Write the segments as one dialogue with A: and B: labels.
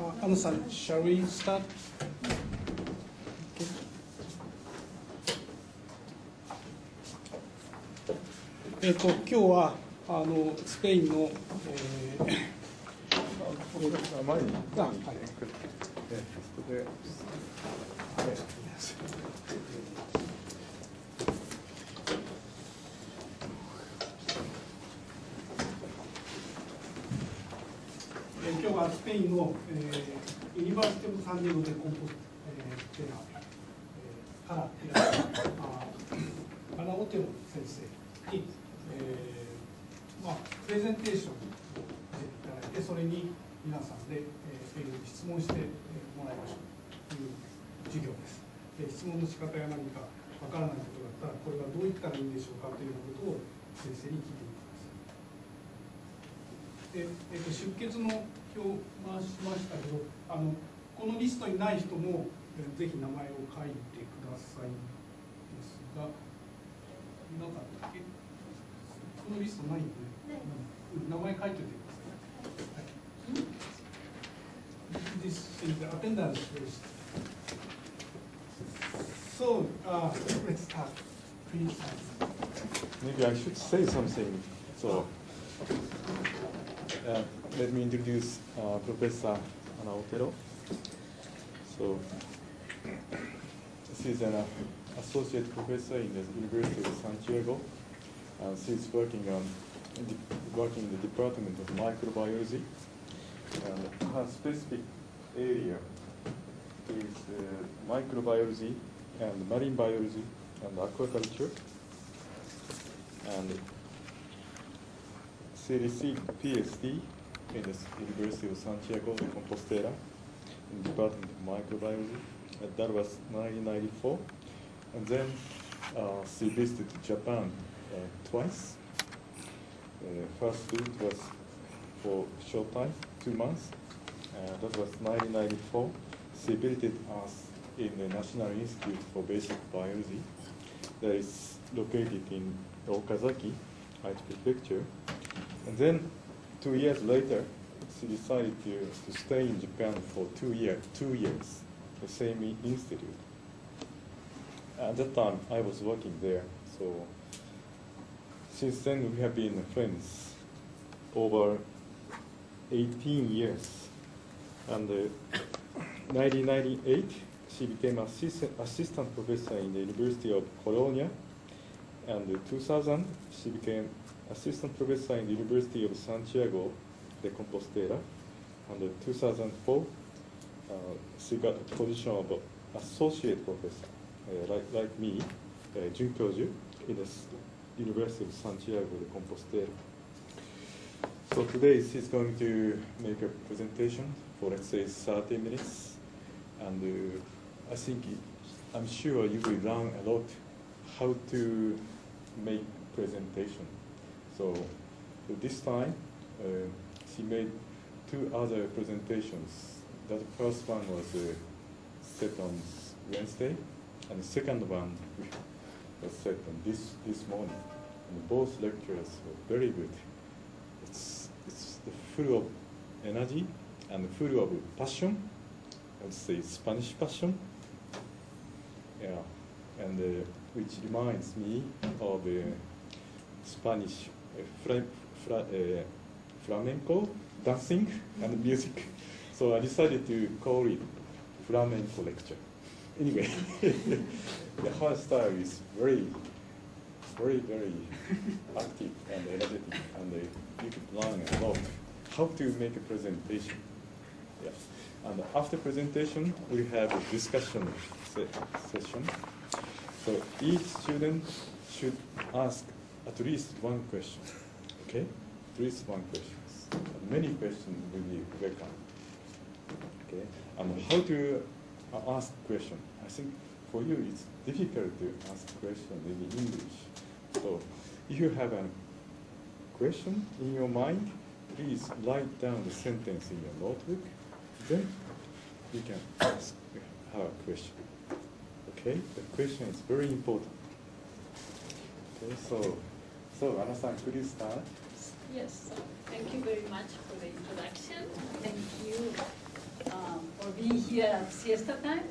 A: Ana san, shall we start? Okay. 今日はスペインの、
B: 前に、
A: 今日はスペインの、ユニバーシティ・オブ・サンディエゴでコンポステーラからいらっしゃるアナ・オテロ先生に、プレゼンテーションをしていただいて、それに皆さんで、英語で質問してもらいましょうという授業です。質問の仕方や何かわからないことだったら、これはどういったらいいんでしょうかというようなことを先生に聞いてみます。出欠の表を回しましたけど、このリストにない人もぜひ名前を書いてくださいですが、なかったっけ？このリストないよね。名前書いておいてください。This is the attendance list. So, let's start. Please.
B: Maybe I should say something. So, let me introduce Professor Ana Otero. So, she's an associate professor in the University of Santiago. She's working in the Department of Microbiology. And her specific area is microbiology and marine biology and aquaculture. And she received PhD in the University of Santiago de Compostela in the Department of Microbiology. That was 1994. And then she visited Japan twice. First visit was for a short time, 2 months. That was 1994. She visited us in the National Institute for Basic Biology that is located in Okazaki, Aichi Prefecture. And then 2 years later, she decided to stay in Japan for 2 years, the same institute. At that time, I was working there. So since then, we have been friends over 18 years. And 1998, she became assistant professor in the University of Bologna. And in 2000, she became assistant professor in the University of Santiago de Compostela. And in 2004, she got the position of associate professor, like me, Junkyoju, in the University of Santiago de Compostela. So today she's going to make a presentation for, let's say, 30 minutes. And I'm sure you will learn a lot how to make presentation. So this time, she made 2 other presentations. The first one was set on Wednesday, and the second one was set on this morning. And both lectures were very good. It's full of energy and full of passion. I would say Spanish passion. Yeah, and which reminds me of Spanish flamenco dancing and music. So I decided to call it flamenco lecture. Anyway, her style is very, very, very active and energetic, and you could learn a lot how to make a presentation. Yeah. And after presentation, we have a discussion session. So each student should ask at least one question. Okay? At least one question. Many questions will be welcome. Okay? And how to ask question? I think for you it's difficult to ask question in English. So if you have a question in your mind, please write down the sentence in your notebook. Then you can ask her question. Okay? The question is very important. Okay, so Ana-san, could you start?
C: Yes, thank you very much for the introduction. Thank you for being here at siesta time.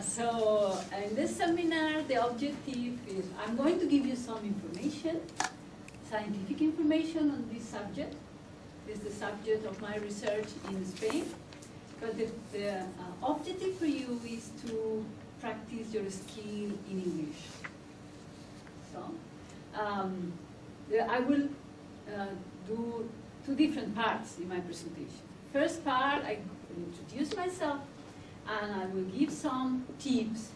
C: So in this seminar, the objective is I'm going to give you some information, scientific information on this subject. This is the subject of my research in Spain. But the objective for you is to practice your skill in English. So I will do two different parts in my presentation. First part, I will introduce myself, and I will give some tips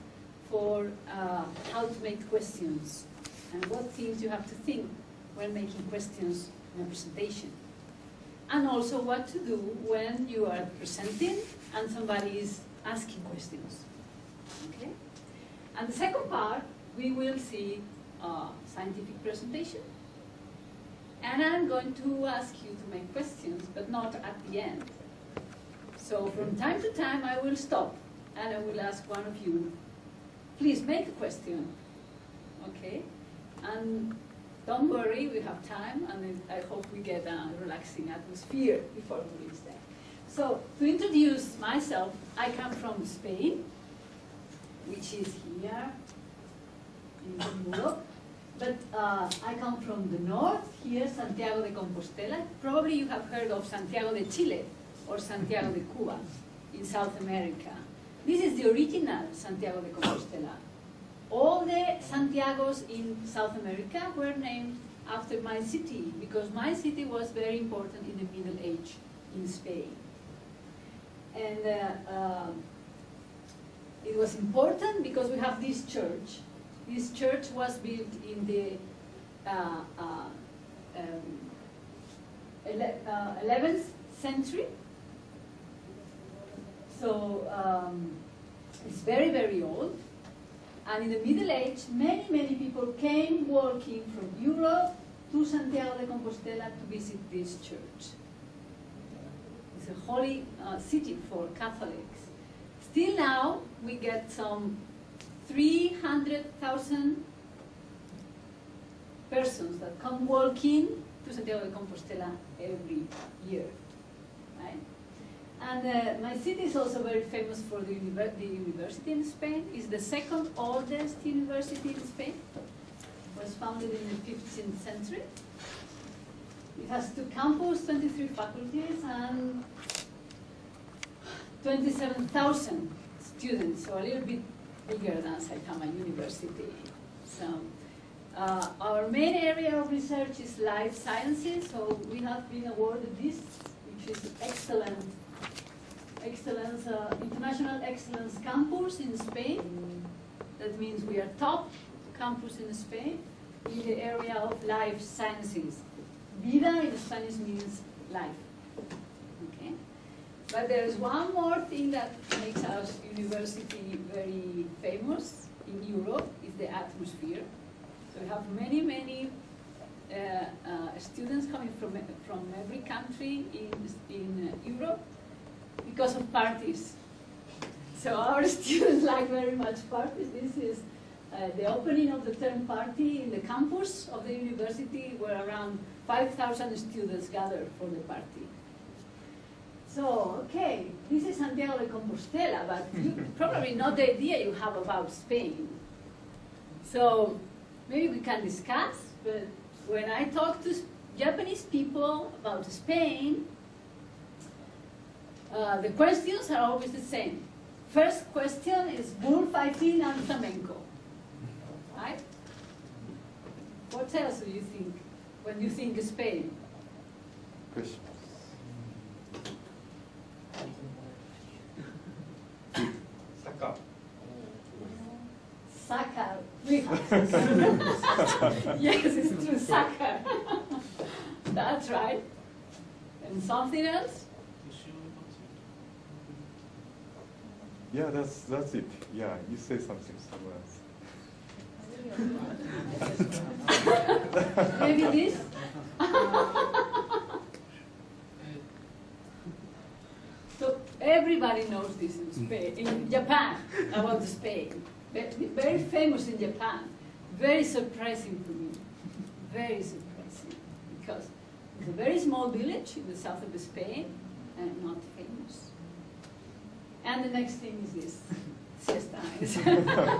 C: for how to make questions and what things you have to think when making questions in a presentation. And also what to do when you are presenting and somebody is asking questions. Okay? And the second part, we will see a scientific presentation. And I'm going to ask you to make questions, but not at the end. So from time to time, I will stop and I will ask one of you, please make a question. Okay? And don't worry, we have time, and I hope we get a relaxing atmosphere before we reach there. So, to introduce myself, I come from Spain, which is here in Europe. But I come from the north, here, Santiago de Compostela. Probably you have heard of Santiago de Chile or Santiago de Cuba in South America. This is the original Santiago de Compostela. All the Santiagos in South America were named after my city, because my city was very important in the Middle Age in Spain. And it was important because we have this church. This church was built in the 11th century. So it's very, very old. And in the Middle Age, many, many people came walking from Europe to Santiago de Compostela to visit this church. It's a holy city for Catholics. Still now, we get some 300,000 persons that come walking to Santiago de Compostela every year, right? And my city is also very famous for the university in Spain. It's the second oldest university in Spain. It was founded in the 15th century. It has 2 campuses, 23 faculties, and 27,000 students, so a little bit bigger than埼玉University. So our main area of research is life sciences, so we have been awarded this, which is excellence, international excellence campus in Spain. That means we are top campus in Spain in the area of life sciences. Vida in Spanish means life. Okay? But there is one more thing that makes our university very famous in Europe, is the atmosphere. So we have many, many students coming from every country in Europe because of parties. So our students like very much parties. This is the opening of the term party in the campus of the university, where around 5,000 students gathered for the party. So, okay, this is Santiago de Compostela, but you probably know the idea you have about Spain. So, maybe we can discuss, but when I talk to Japanese people about Spain, the questions are always the same. First question is bullfighting and flamenco, right? What else do you think when you think Spain?
B: Christmas.
C: Soccer. We have soccer. Yes, it's true, soccer. That's right. And something else?
B: Yeah, that's it. Yeah, you say something somewhere else.
C: Maybe this? So everybody knows this in Spain, in Japan, about Spain. Very famous in Japan. Very surprising for me. Very surprising. Because it's a very small village in the south of Spain and not famous. And the next thing is this. Siesta.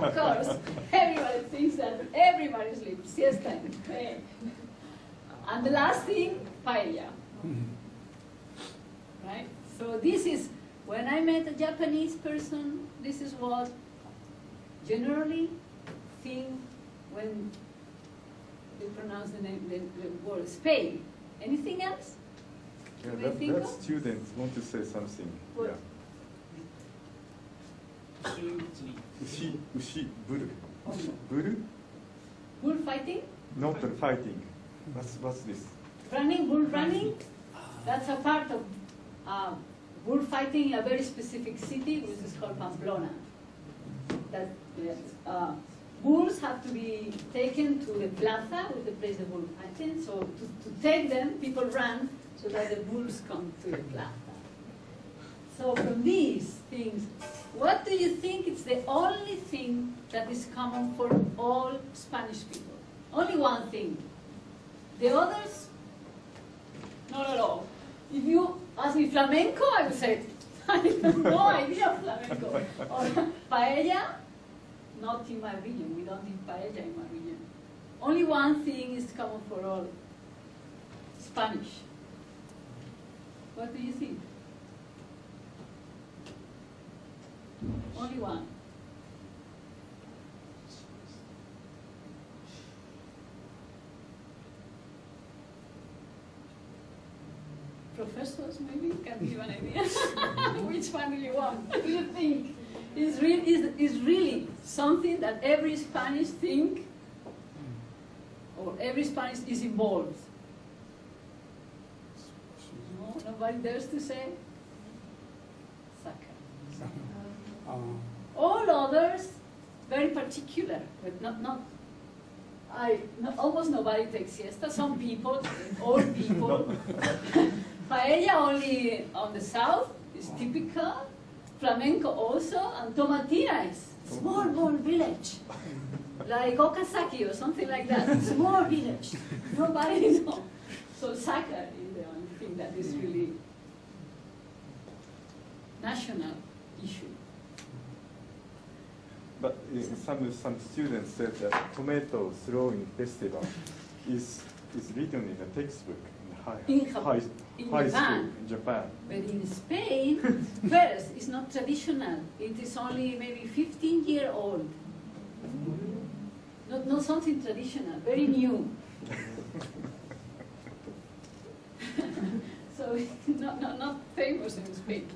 C: Of course, everybody thinks that everybody sleeps. Siesta. Okay. And the last thing, paella. Right? So this is, when I met a Japanese person, this is what generally think when they pronounce the name, the word Spain. Anything else?
B: Yeah, that students want to say something.
C: What?
B: Yeah. Ushi, bull. Bull?
C: Bullfighting?
B: Not fighting. What's this?
C: Running, bull running. That's a part of bullfighting in a very specific city, which is called Pamplona. That bulls have to be taken to the plaza, with the place the bull fighting. So to take them, people run so that the bulls come to the plaza. So from these things, what do you think is the only thing that is common for all Spanish people? Only one thing. The others, not at all. If you ask me flamenco, I would say, I have no idea of flamenco. Or paella, not in my region. We don't eat paella in my region. Only one thing is common for all Spanish. What do you think? Only one. Professors maybe can give an idea. Which one do you want? What do you think is really something that every Spanish think, or every Spanish is involved? No, nobody dares to say. Soccer. All others very particular, but not. Almost nobody takes siesta. Some people, old people. Paella only on the south is typical. Flamenco also, and Tomatina is small village, like Okazaki or something like that. Small village. Nobody knows. So soccer is the only thing that is really national issue.
B: But some students said that tomato throwing festival is written in a textbook in high school in Japan.
C: But in Spain, first, it's not traditional. It is only maybe 15-year-old. Not something traditional, very new. So it's not famous in Spain.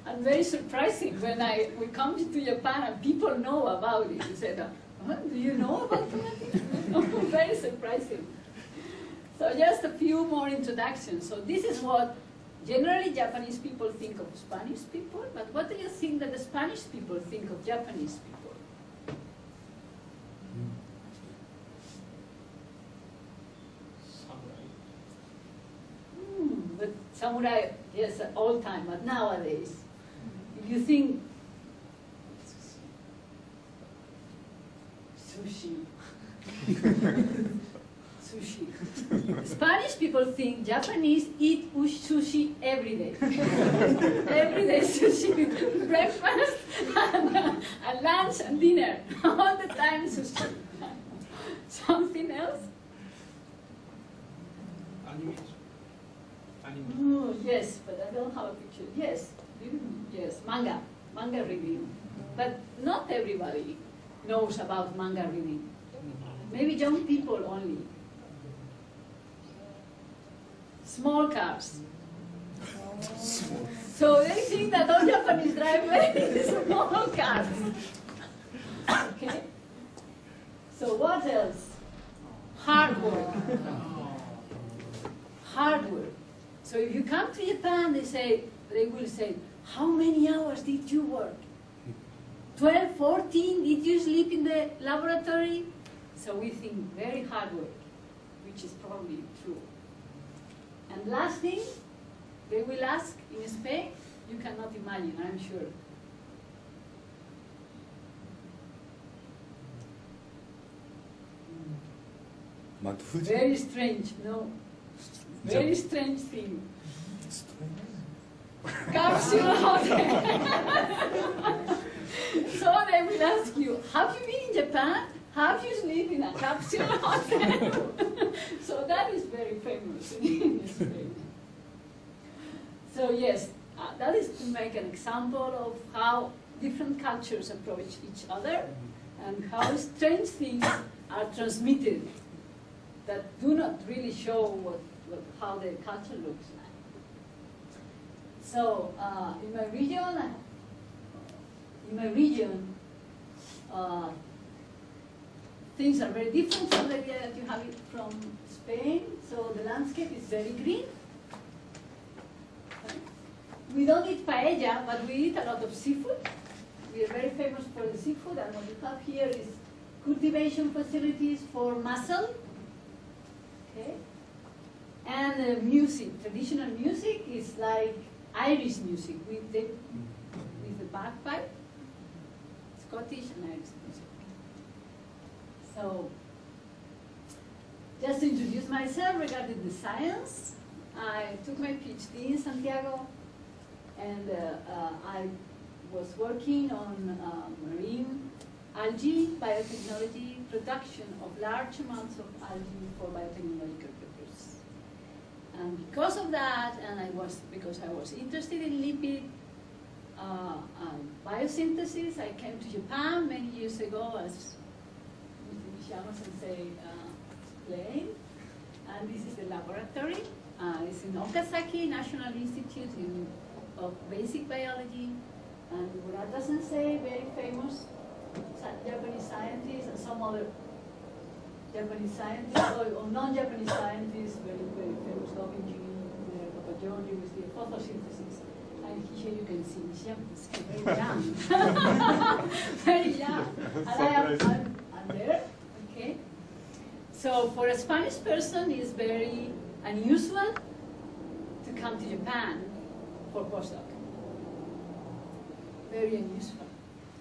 C: And very surprising when we come to Japan and people know about it. They said, do you know about tomato? Very surprising. So just a few more introductions. So this is what generally Japanese people think of Spanish people, but what do you think that the Spanish people think of Japanese people? But samurai, yes, all time, but nowadays, if you think sushi. Sushi. Spanish people think Japanese eat sushi every day. Every day sushi. Breakfast and lunch and dinner. All the time sushi. Something else?
A: Anime.
C: Oh, yes, but I don't have a picture. Yes. Yes, manga. Manga reading. But not everybody knows about manga reading. Maybe young people only. Small cars. So they think that all Japanese drive very small cars. Okay? So what else? Hard work. Hard work. So if you come to Japan, they will say, how many hours did you work? 12, 14? Did you sleep in the laboratory? So we think very hard work, which is probably true. And last thing, they will ask in Spain, you cannot imagine, I'm sure. Very strange, no? Very strange thing. Car capsule hotel. So they will ask you, have you been in Japan? Have you sleep in a capsule hotel? So that is very famous in Spain. So yes, that is to make an example of how different cultures approach each other and how strange things are transmitted that do not really show how the culture looks like. So in my region, things are very different from the idea that you have it from Spain. So the landscape is very green. We don't eat paella, but we eat a lot of seafood. We are very famous for the seafood, and what you have here is cultivation facilities for mussel. Okay? And music, traditional music is like Irish music with the bagpipe, Scottish and Irish music. So, just to introduce myself regarding the science, I took my PhD in Santiago, and I was working on marine algae biotechnology, production of large amounts of algae for biotechnological purposes. And because of that, and because I was interested in lipid biosynthesis, I came to Japan many years ago, as Mr. Nishiyama sensei explained. And this is the laboratory. It's in Okazaki National Institute of Basic Biology. And Murata sensei, very famous Japanese scientist, and some other Japanese scientists, or non-Japanese scientists, very, very famous Robin Papagiorgi with the photosynthesis. And here you can see Nishiyama, very young. Very young. And I'm there, okay? So for a Spanish person, it's very unusual to come to Japan for postdoc. Very unusual.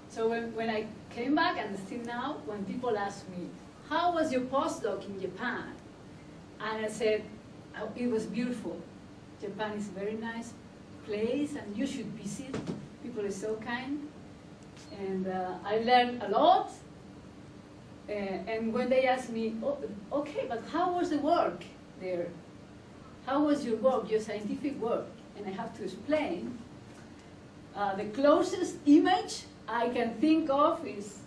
C: So when I came back, and still now, when people ask me, how was your postdoc in Japan? And I said, oh, it was beautiful. Japan is a very nice place, and you should visit. People are so kind. And I learned a lot. And when they asked me, oh, okay, but how was the work there? How was your work, your scientific work? And I have to explain. The closest image I can think of is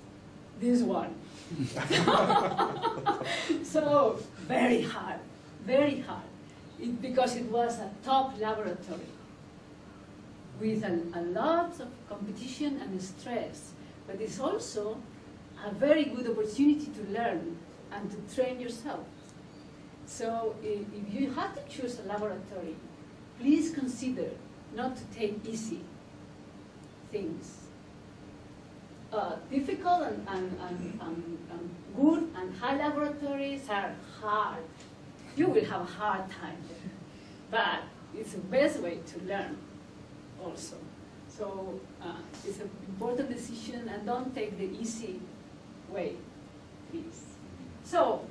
C: this one. So very hard, very hard. Because it was a top laboratory with a lot of competition and stress. But it's also a very good opportunity to learn and to train yourself. So if you have to choose a laboratory, please consider not to take easy things. Difficult and good and high laboratories are hard. You will have a hard time there. But it's the best way to learn also. So it's an important decision, and don't take the easy way, please. So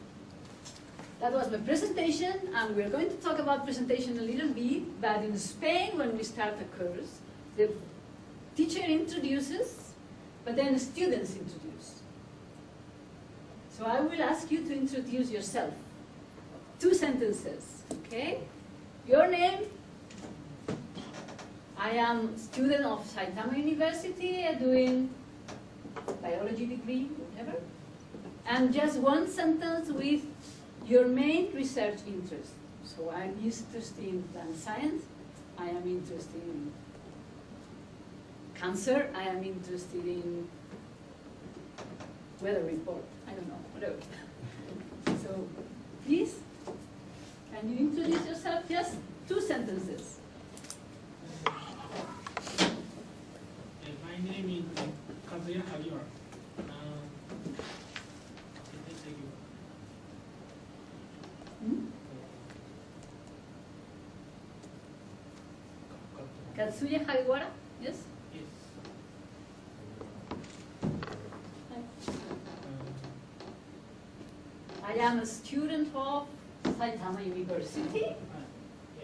C: that was my presentation, and we're going to talk about presentation a little bit, but in Spain, when we start a course, the teacher introduces, but then the students introduce. So I will ask you to introduce yourself. 2 sentences, okay? Your name. I am a student of埼玉University, doing biology degree, whatever. And just 1 sentence with your main research interest. So I'm interested in plant science. I am interested in cancer. I am interested in weather report. I don't know, whatever. So please, can you introduce yourself? Just 2 sentences.
D: My name is Kazuya Hagiwara.
C: Katsuya Hagiwara? Yes?
D: Yes.
C: I am a student of埼玉University,
D: Yes.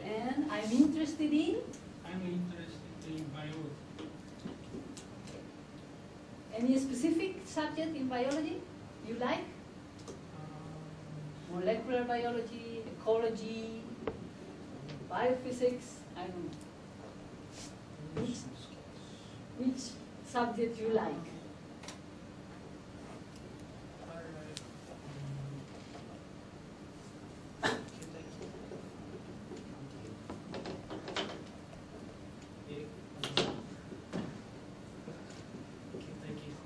C: and I'm interested in
D: I'm interested in biology.
C: Any specific subject in biology you like? Molecular biology, ecology, biophysics, I don't know. Which subject you like?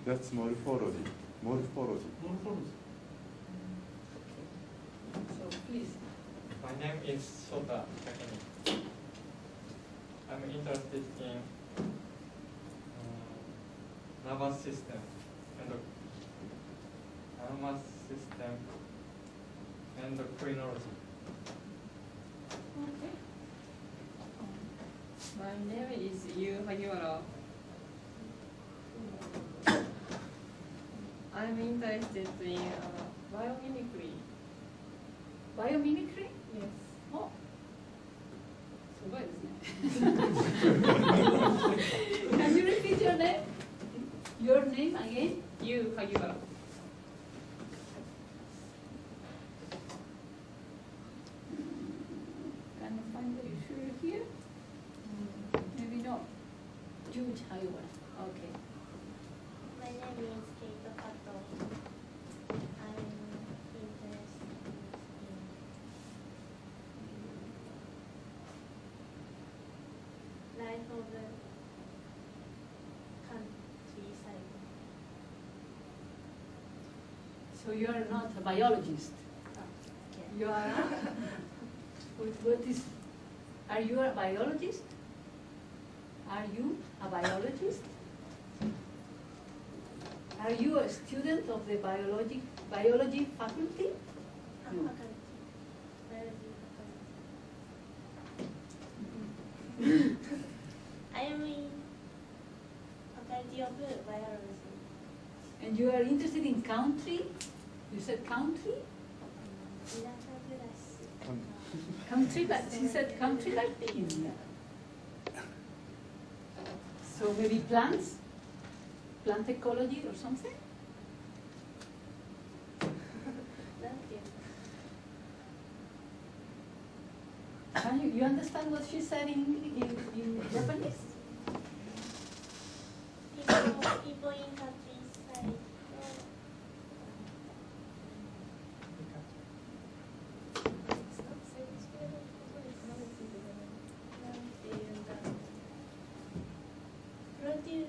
B: That's morphology. Morphology.
D: Morphology.
C: So please.
E: My name is Shota Takemi. I'm interested in nervous system and nervous system endocrinology.
C: Okay.
F: My name is Yu Hagiwara. I'm interested in biomimicry.
C: Biomimicry?
F: Yes.
C: Oh. すごいですね。Can you repeat your name? Your name again?
F: Yu Hagiwara.
C: Can you find the issue here? Maybe not. George Hagiwara. Okay.
G: My name is Keito Kato. I'm interested in life of the countryside.
C: So you are not a biologist. You are. What is? Are you a biologist? Are you a biologist? Are you a student of the biology faculty? No.
G: Faculty. Biology faculty. I am in faculty of biology.
C: And you are interested in country? You said country? Country, but she said country like this. So maybe plants? Plant ecology or something? Can you understand what she said in Japanese?
G: People in countryside. Produce.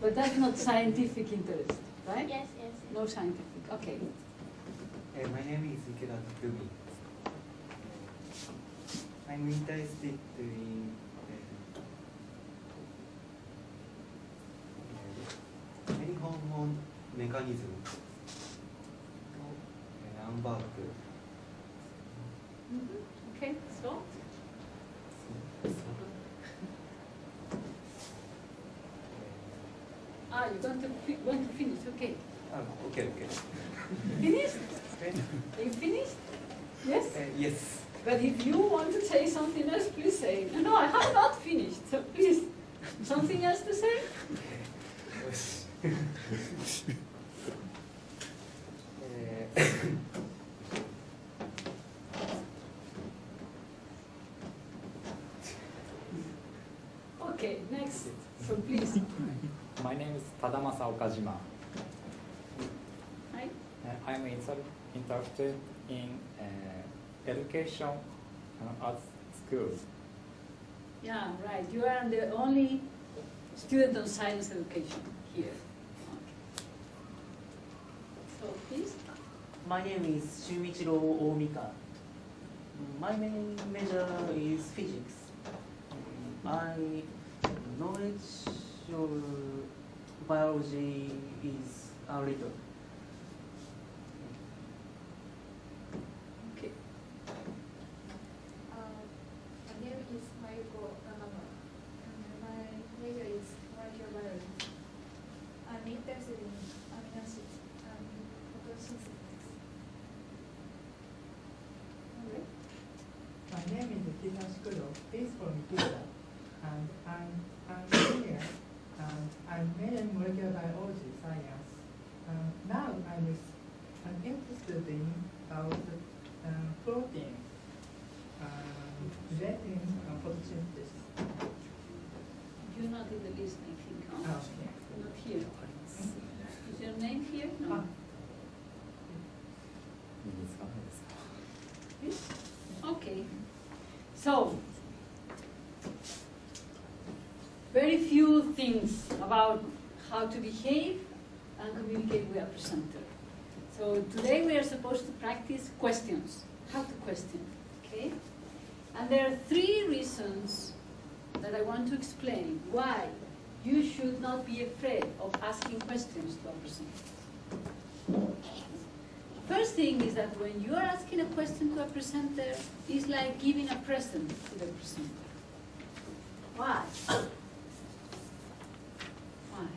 C: But that's not scientific interest, right?
G: Yes, yes.
C: No scientific, okay.
H: My name is Ikeda Takumi. I'm interested in any hormone mechanism and work.
C: Okay, so? You're going to finish, okay.
H: Okay.
C: Finished? Are you finished? Yes?
H: Yes.
C: But if you want to say something else, please say. No, I have not finished, so please. Something else to say? Okay, next. So please.
I: My name is Tadamasa Okajima.
C: Hi.
I: I'm interested in education at school.
C: Yeah, right. You are the only student of science education here. Okay. So please.
J: My name is Shumichiro Omika. My main major is physics. My knowledge of biology is a little.
K: My name is Kisa Shikudo. Please call me Kisa. And I'm here. And I'm major in molecular biology science. Now I'm interested in protein relating photosynthesis.
C: You're not in the list, I think, huh?
K: Oh, yeah.
C: You're not here. Is your name here? No.
K: Ah.
C: Yes? Okay. So, very few things about how to behave and communicate with a presenter. So today we are supposed to practice questions, how to question, okay? And there are 3 reasons that I want to explain why you should not be afraid of asking questions to a presenter. First thing is that when you are asking a question to a presenter, it's like giving a present to the presenter. Why? Why?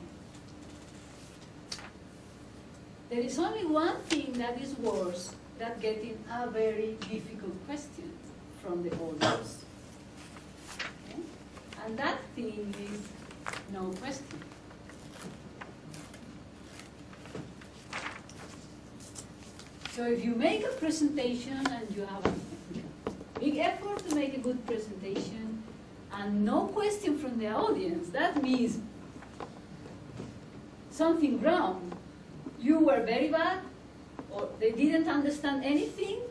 C: There is only one thing that is worse than getting a very difficult question from the audience. Okay? And that thing is no question. So if you make a presentation and you have a big effort to make a good presentation and no question from the audience, that means something wrong. You were very bad, or they didn't understand anything.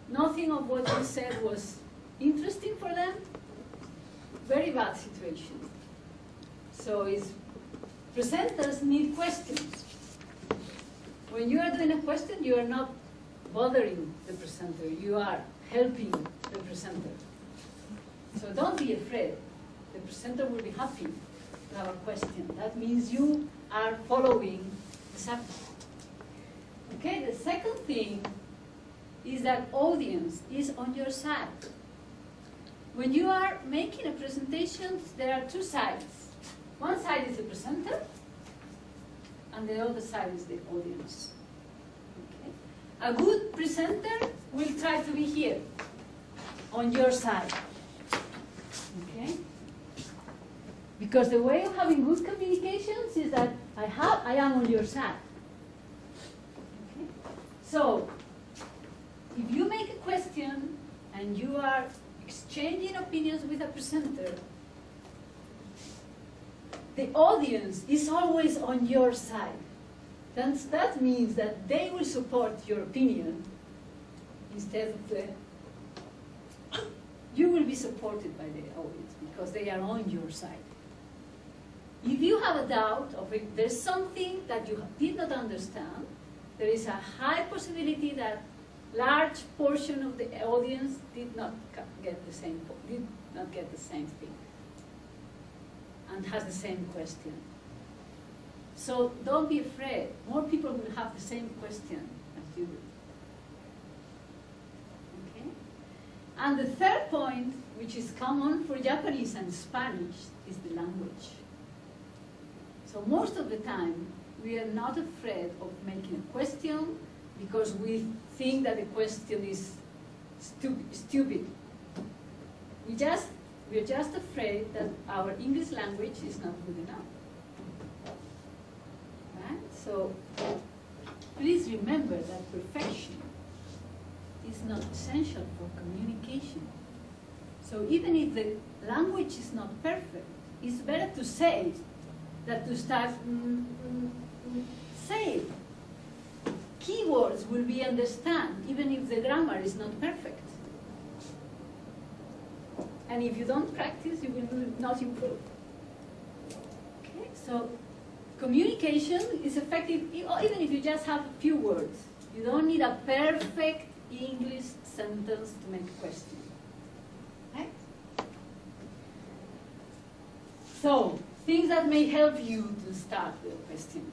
C: Nothing of what you said was interesting for them. Very bad situation. So presenters need questions. When you are doing a question, you are not bothering the presenter. You are helping the presenter. So don't be afraid. The presenter will be happy to have a question. That means you are following the subject. Okay, the second thing is that audience is on your side. When you are making a presentation, there are 2 sides. One side is the presenter, and the other side is the audience. Okay? A good presenter will try to be here, on your side. Okay? Because the way of having good communications is that I am on your side. Okay? So, if you make a question and you are exchanging opinions with a presenter, the audience is always on your side. That means that they will support your opinion instead of you will be supported by the audience because they are on your side. If you have a doubt of if there's something that you did not understand, there is a high possibility that large portion of the audience did not get the same thing and has the same question. So don't be afraid. More people will have the same question as you do. Okay? And the third point, which is common for Japanese and Spanish, is the language. So most of the time, we are not afraid of making a question because we think that the question is stupid. We're just afraid that our English language is not good enough. Right? So please remember that perfection is not essential for communication. So even if the language is not perfect, it's better to say than to start say. Keywords will be understood even if the grammar is not perfect. And if you don't practice, you will not improve. Okay? So communication is effective even if you just have a few words. You don't need a perfect English sentence to make a question. Right? So, things that may help you to start with a question.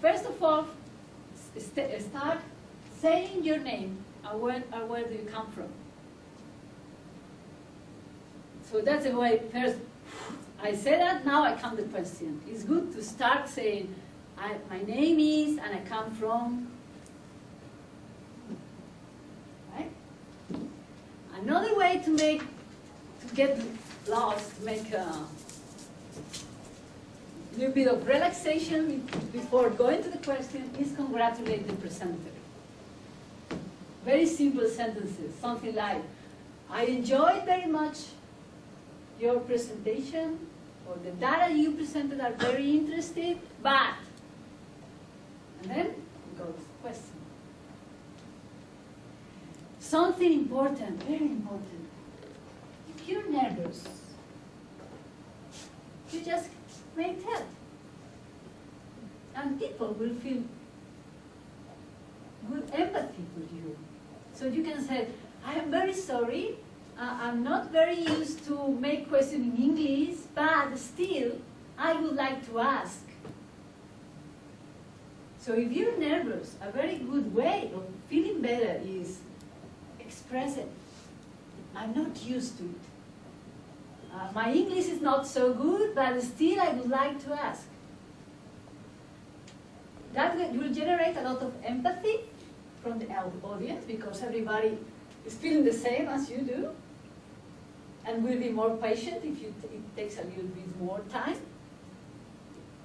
C: First of all, start saying your name and where do you come from. So that's the way first I say that, now I come to the question. It's good to start saying my name is, and I come from, right? Another way to get lost, make a little bit of relaxation before going to the question is congratulate the presenter. Very simple sentences, something like, I enjoyed very much your presentation, or the data you presented are very interesting, but, and then goes the question. Something important, very important. If you're nervous, you just may tell. And people will feel good empathy for you. So you can say, I am very sorry, I'm not very used to make questions in English, but still, I would like to ask. So if you're nervous, a very good way of feeling better is express it. I'm not used to it. My English is not so good, but still I would like to ask. That will generate a lot of empathy from the audience, because everybody is feeling the same as you do, and will be more patient if it takes a little bit more time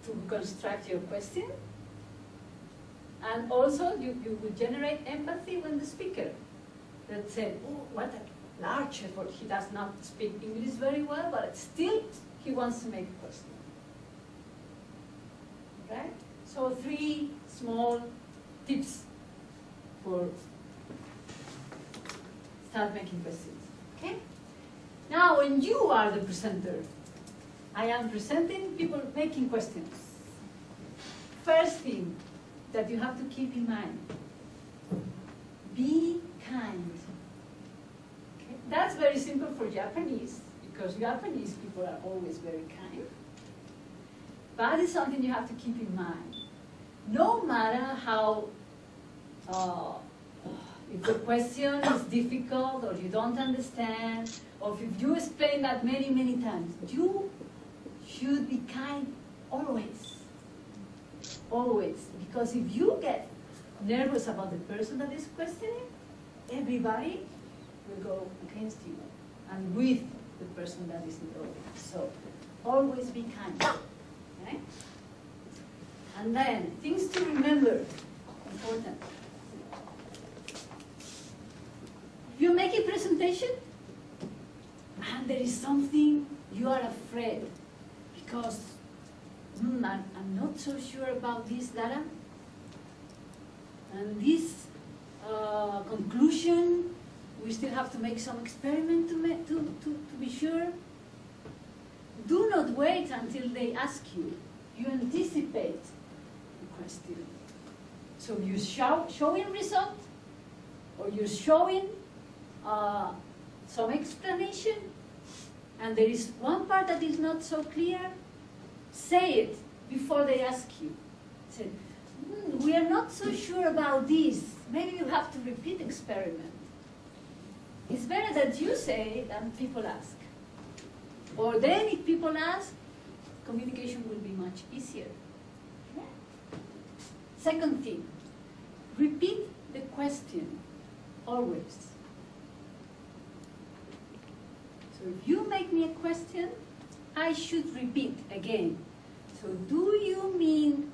C: to construct your question. And also, you will generate empathy when the speaker that said, oh, what a large effort. He does not speak English very well, but still he wants to make a question. Right? So 3 small tips for start making questions. Okay? Now, when you are the presenter, I am presenting, people making questions. First thing that you have to keep in mind, be kind. Okay? That's very simple for Japanese, because Japanese people are always very kind. But it's something you have to keep in mind. No matter how, if the question is difficult, or you don't understand, or if you explain that many, many times, you should be kind always. Always. Because if you get nervous about the person that is questioning, everybody will go against you and with the person that is in the audience. So always be kind. Okay? And then, things to remember, important. If you make a presentation, and there is something you are afraid, because I'm not so sure about this data, and this conclusion, we still have to make some experiment to be sure. Do not wait until they ask you. You anticipate the question. So you're showing result, or you're showing some explanation, and there is one part that is not so clear, say it before they ask you. Say, we are not so sure about this. Maybe you have to repeat the experiment. It's better that you say it than people ask. Or then if people ask, communication will be much easier. Yeah. Second thing, repeat the question always. So if you make me a question, I should repeat again. So do you mean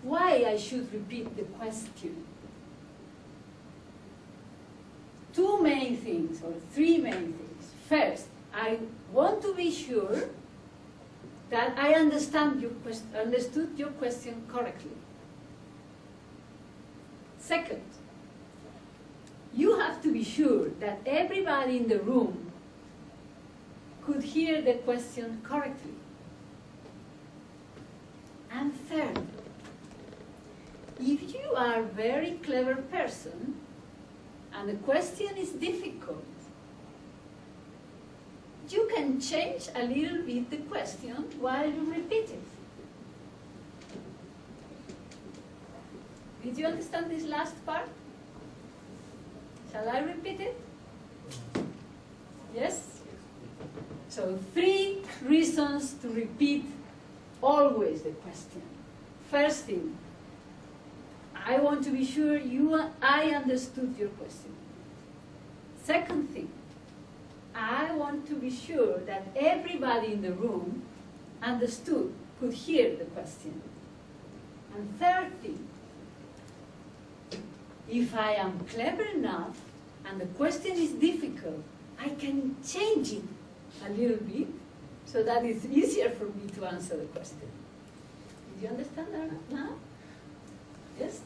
C: why I should repeat the question? 2 main things, or 3 main things. First, I want to be sure that I understood your question correctly. Second, you have to be sure that everybody in the room could hear the question correctly. And third, if you are a very clever person and the question is difficult, you can change a little bit the question while you repeat it. Did you understand this last part? Shall I repeat it? Yes? So 3 reasons to repeat always the question. First thing, I want to be sure I understood your question. Second thing, I want to be sure that everybody in the room understood, could hear the question. And third thing, if I am clever enough and the question is difficult, I can change it a little bit so that it's easier for me to answer the question. Did you understand that now? Yes?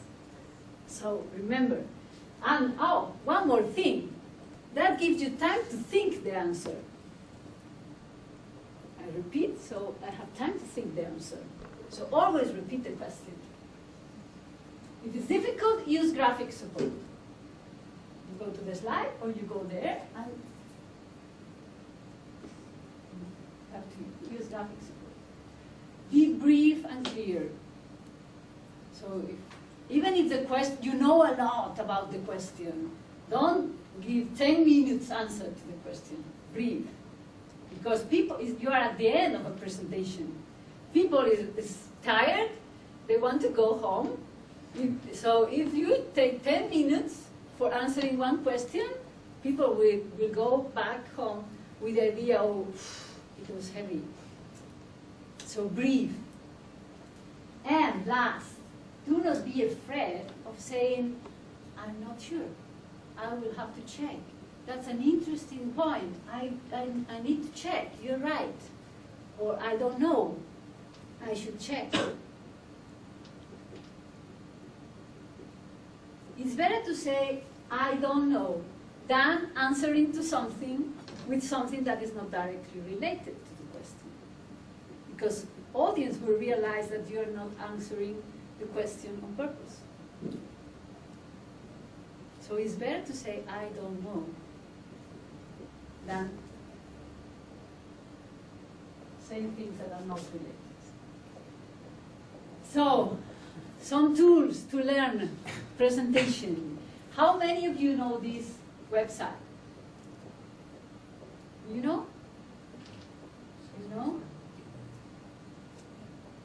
C: So remember, and oh, one more thing. That gives you time to think the answer. I repeat, so I have time to think the answer. So always repeat the question. If it's difficult, use graphic support. You go to the slide, or you go there, and have to use graphic support. Be brief and clear. So even if the question, you know a lot about the question, don't give 10 minutes answer to the question. Brief. Because people, you are at the end of a presentation. People is tired, they want to go home. So if you take 10 minutes for answering one question, people will go back home with the idea, oh, it was heavy. So brief. And last, do not be afraid of saying, I'm not sure. I will have to check. That's an interesting point. I need to check. You're right. Or I don't know. I should check. It's better to say, I don't know, than answering to something with something that is not directly related to the question. Because audience will realize that you're not answering the question on purpose. So it's better to say, I don't know, than saying things that are not related. So, some tools to learn presentation. How many of you know this website? You know? You know?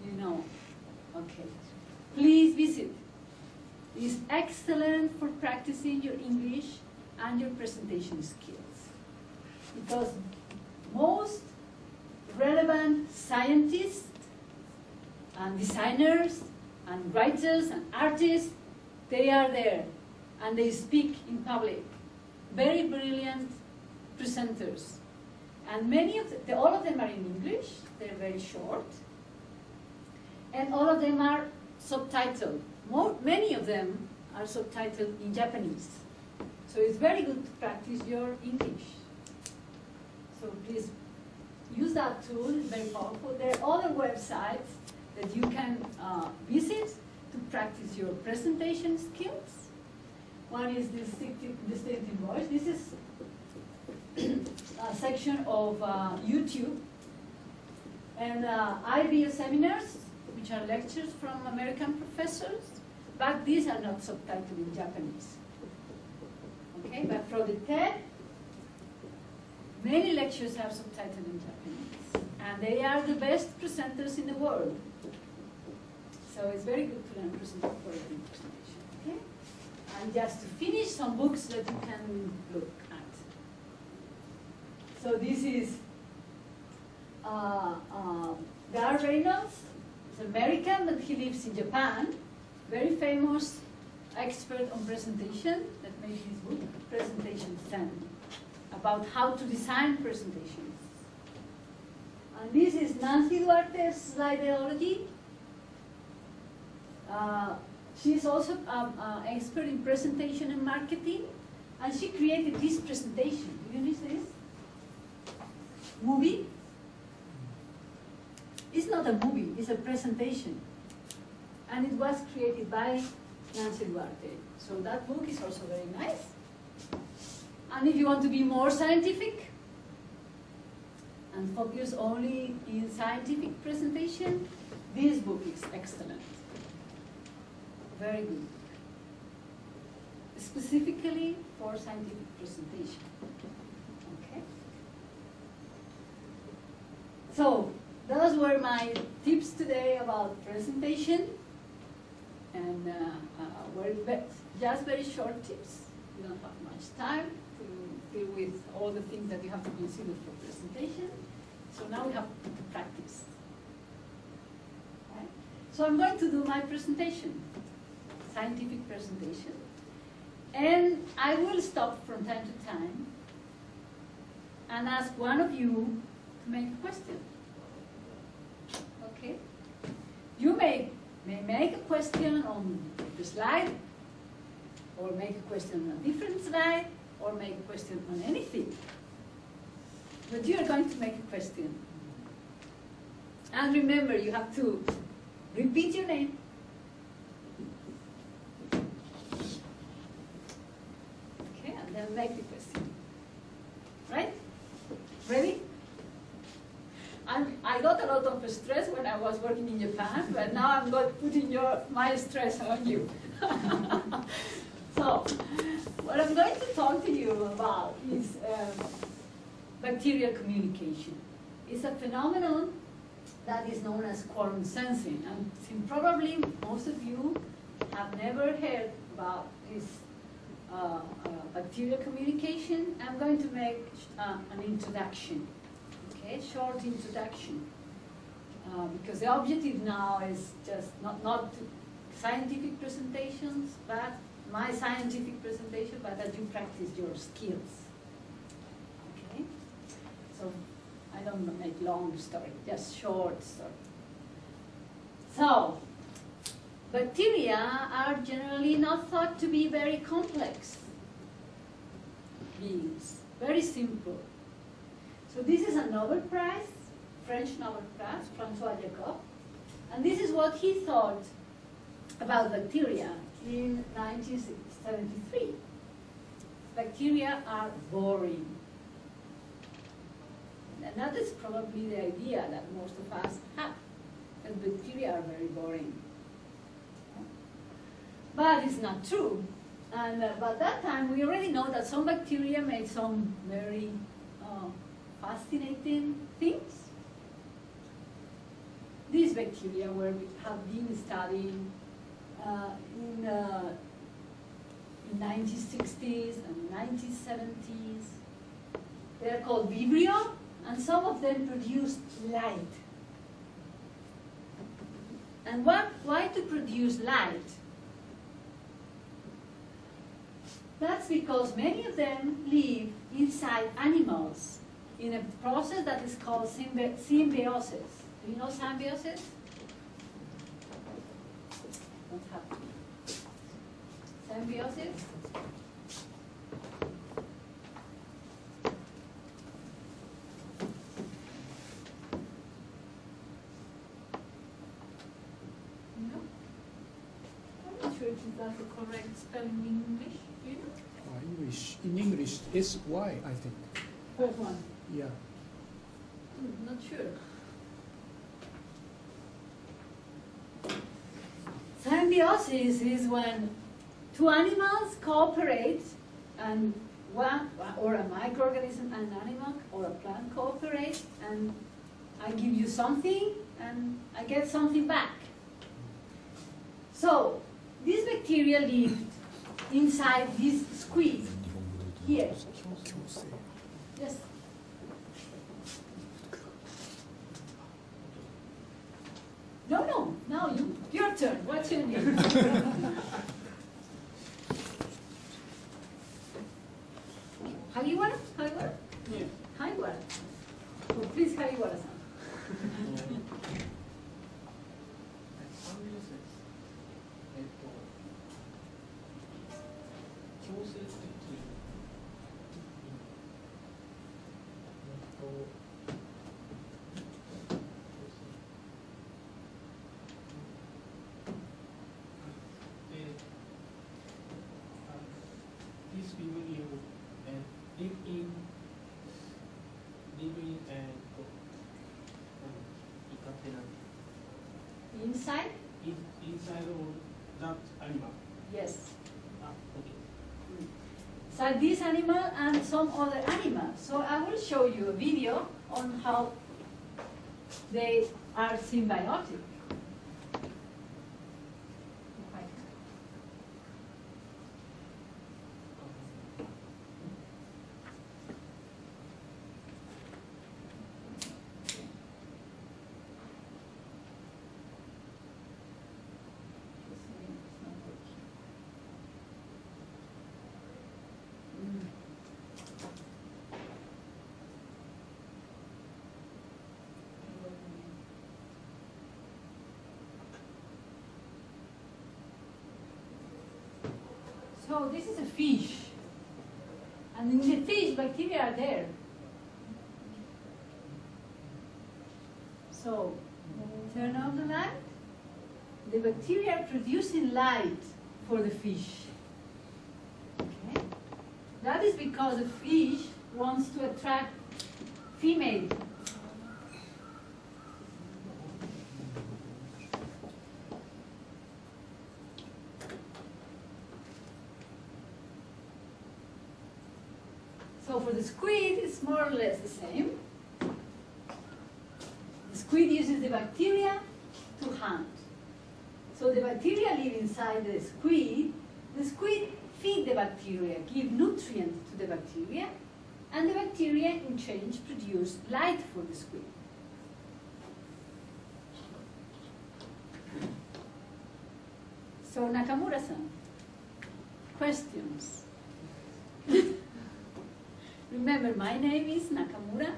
C: You know. Okay. Please visit. It's excellent for practicing your English and your presentation skills. Because most relevant scientists and designers and writers and artists, they are there and they speak in public. Very brilliant presenters. And many of all of them are in English, they're very short. And all of them are subtitled. Many of them are subtitled in Japanese. So it's very good to practice your English. So please use that tool, it's very powerful. There are other websites that you can visit to practice your presentation skills. One is Distinctive Voice. This is a section of YouTube. And IB seminars, which are lectures from American professors, but these are not subtitled in Japanese. Okay, but for the TED, many lectures are subtitled in Japanese. And they are the best presenters in the world. So it's very good to learn presentation. Okay? And just to finish, some books that you can look at. So this is Gar Reynolds. He's American, but he lives in Japan. Very famous expert on presentation that made his book, Presentation 10, about how to design presentations. And this is Nancy Duarte's Slideology. She's also an expert in presentation and marketing, and she created this presentation. Do you know this? Movie? It's not a movie, it's a presentation. And it was created by Nancy Duarte. So that book is also very nice. And if you want to be more scientific and focus only in scientific presentation, this book is excellent. Very good. Specifically for scientific presentation. Okay? So, those were my tips today about presentation, and just very short tips. We don't have much time to deal with all the things that you have to consider for presentation. So now we have to practice. Right? So I'm going to do my presentation, scientific presentation. And I will stop from time to time and ask one of you to make a question. Okay? You may make a question on the slide, or make a question on a different slide, or make a question on anything. But you are going to make a question. And remember, you have to repeat your name. Okay, and then make the question. Right? Ready? I got a lot of stress when I was working in Japan, but now I'm going to put my stress on you. So, what I'm going to talk to you about is bacterial communication. It's a phenomenon that is known as quorum sensing, and probably most of you have never heard about this bacterial communication. I'm going to make an introduction, okay, short introduction, because the objective now is just not scientific presentations, but my scientific presentation, but that you practice your skills. Okay, so I don't make long story, just short story. So, bacteria are generally not thought to be very complex beings, very simple. So this is a Nobel Prize, French Nobel Prize, François Jacob, and this is what he thought about bacteria in 1973. Bacteria are boring. And that is probably the idea that most of us have, that bacteria are very boring. But it's not true. And by that time, we already know that some bacteria made some very fascinating things. These bacteria have been studied in 1960s and 1970s. They're called Vibrio, and some of them produce light. And why to produce light? That's because many of them live inside animals in a process that is called symbiosis. Do you know symbiosis? Don't have to. Symbiosis? No? I'm not sure if that's the correct spelling in English. Do you know?
A: English. In English, S-Y, I think.
C: First one.
A: Yeah.
C: Not sure. Symbiosis is when two animals cooperate, and or a microorganism and an animal or a plant cooperate, and I give you something and I get something back. So these bacteria live inside this squid here. Yes. No, your turn. What's your name? Hagiwara?
D: Yes.
C: Hagiwara. So please, Hagiwara-san.
D: These people you live in
C: Inside?
D: inside of that animal.
C: Yes.
D: Okay.
C: So this animal and some other animals. So I will show you a video on how they are symbiotic. So this is a fish, and in the fish, bacteria are there. So turn on the light. The bacteria are producing light for the fish. Okay? That is because the fish wants to attract female. So for the squid, it's more or less the same. The squid uses the bacteria to hunt. So the bacteria live inside the squid. The squid feed the bacteria, give nutrients to the bacteria, and the bacteria in change produce light for the squid. So Nakamura-san, questions? Remember, my name is Nakamura.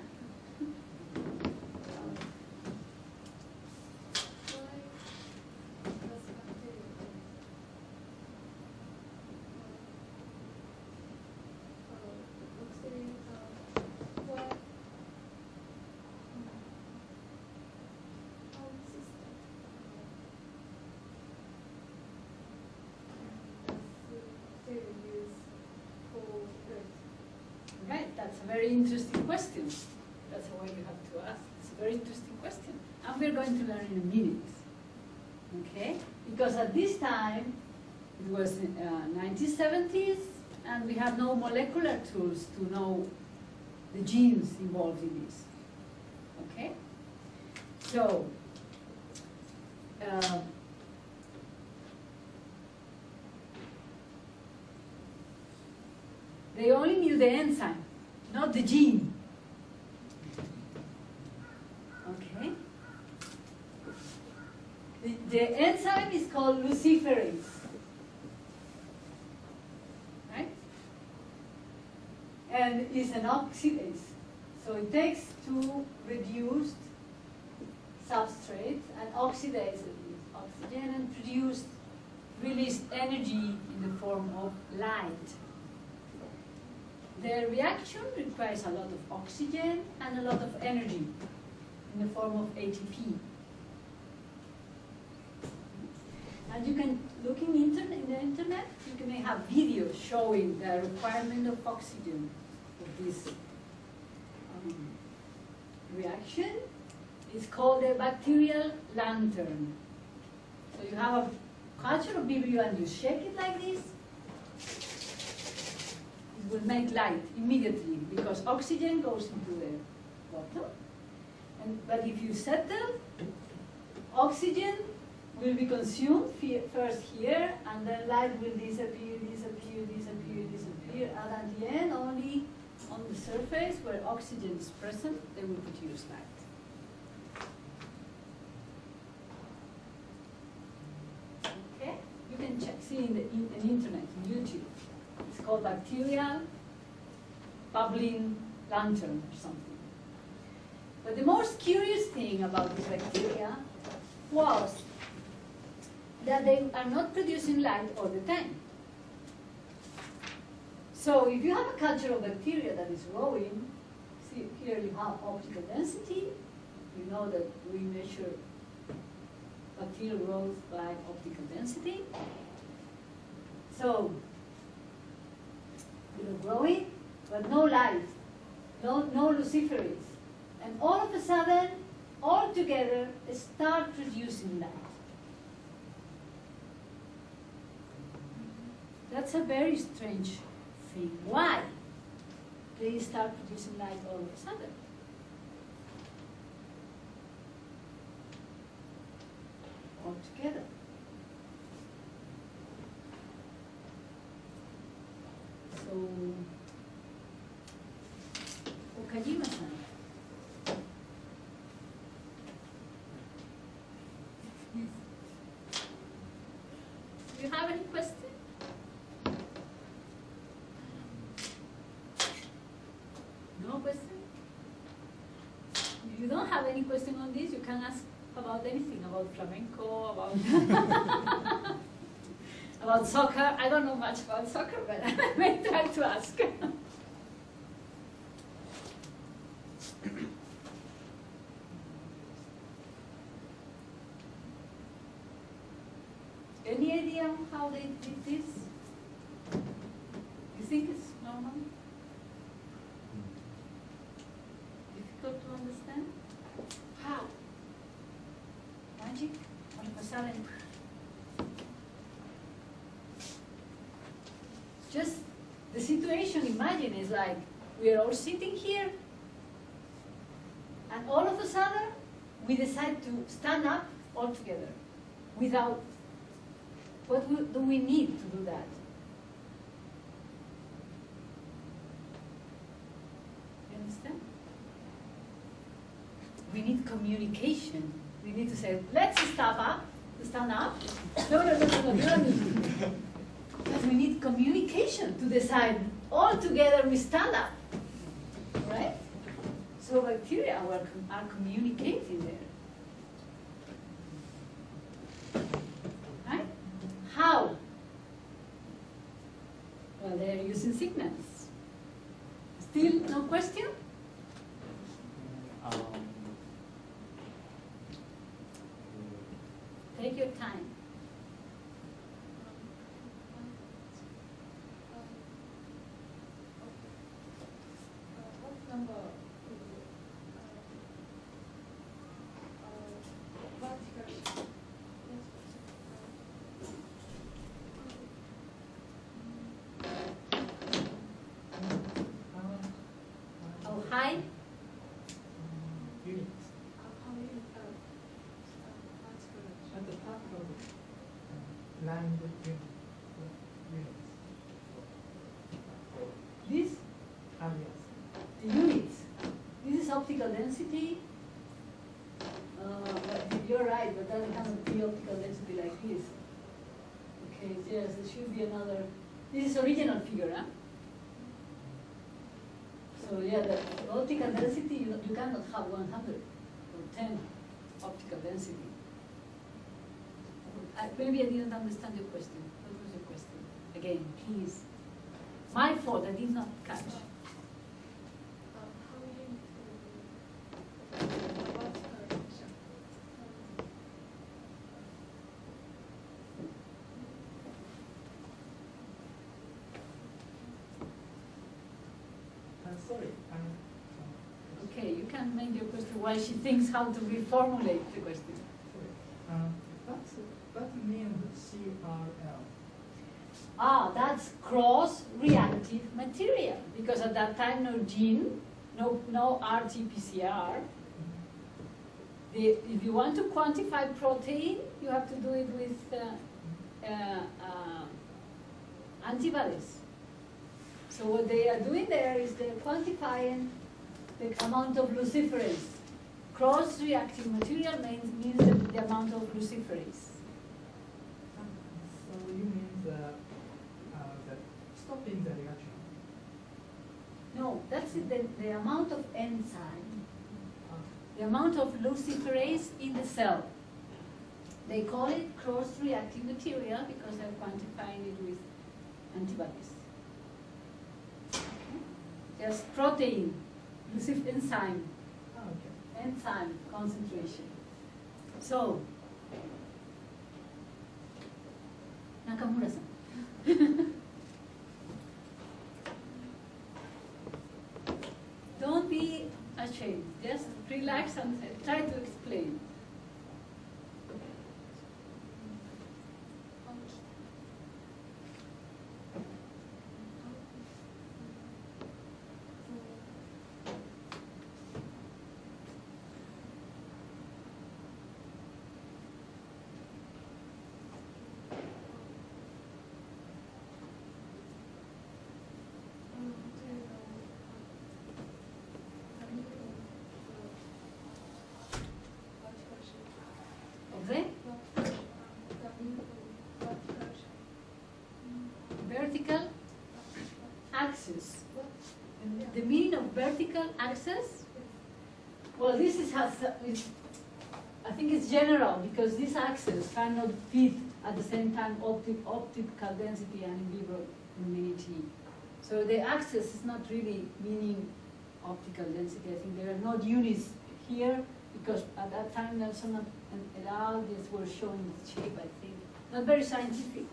C: Right, that's a very interesting question. That's why you have to ask. It's a very interesting question. And we're going to learn in a minute. Okay? Because at this time, it was 1970s, and we had no molecular tools to know the genes involved in this. Okay? So, they only knew the enzyme, not the gene. Okay? The enzyme is called luciferase. Right? And it's an oxidase. So it takes two reduced substrates and oxidizes oxygen and release energy in the form of light. The reaction requires a lot of oxygen and a lot of energy in the form of ATP. And you can look in the internet, you may have videos showing the requirement of oxygen of this reaction. It's called a bacterial lantern. So you have a culture of BBU and you shake it like this, it will make light immediately because oxygen goes into the bottom. But if you settle, oxygen will be consumed first here, and then light will disappear, disappear, disappear, disappear, and at the end, only on the surface where oxygen is present, they will produce light. Okay? You can see in the internet, in YouTube. It's called bacterial bubbling lantern or something. But the most curious thing about this bacteria was that they are not producing light all the time. So if you have a culture of bacteria that is growing, see here you have optical density. You know that we measure bacterial growth by optical density. So you're growing, but no light, no luciferase. And all of a sudden, all together, they start producing light. That's a very strange thing. Why? They start producing light all of a sudden. all together. So, Okajima-san. Yes. Do you have any questions? No question? If you don't have any question on this, you can ask about anything, about flamenco, about about soccer. I don't know much about soccer, but I may try to ask. Any idea on how they did this? You think it's normal? Difficult to understand? How? Magic? All of a sudden? Just the situation, imagine, is like we are all sitting here, and all of a sudden we decide to stand up all together without. What do we need to do that? You understand? We need communication. We need to say, let's stand up. No, you don't need to. Because we need communication to decide all together we stand up. Right? So bacteria are communicating there. Right? How? Well, they're using signals. Still no question? Take your time.
F: What number? Vertical.
C: How high?
K: Units.
F: How many vertical?
K: At the top of land units.
C: This?
K: Areas.
C: The units. This is optical density. But you're right, but that cannot be optical density like this. Okay, yes, there should be another. This is original figure, huh? So yeah, the optical density, you cannot have 100 or 10 optical density. Maybe I didn't understand your question. What was your question? Again, please. My fault, I did not catch.
K: Sorry.
C: Okay, you can make your question while she thinks how to reformulate the question.
K: What means CRL?
C: Ah, that's cross-reactive material, because at that time no gene, no RT-PCR. If you want to quantify protein, you have to do it with antibodies. So what they are doing there is they're quantifying the amount of luciferase. Cross-reactive material means the amount of luciferase.
K: So you mean the stopping the reaction?
C: No, that's it, the amount of enzyme, the amount of luciferase in the cell. They call it cross-reactive material because they're quantifying it with antibodies. Just protein, enzyme, enzyme concentration. So, Nakamura-san. Don't be ashamed. Just relax and try to explain. the meaning of vertical axis? Well, this is I think it's general because this axis cannot fit at the same time optical density and in vivo luminosity. So the axis is not really meaning optical density. I think there are not units here because at that time Nelson and al. These were showing the shape, I think. Not very scientific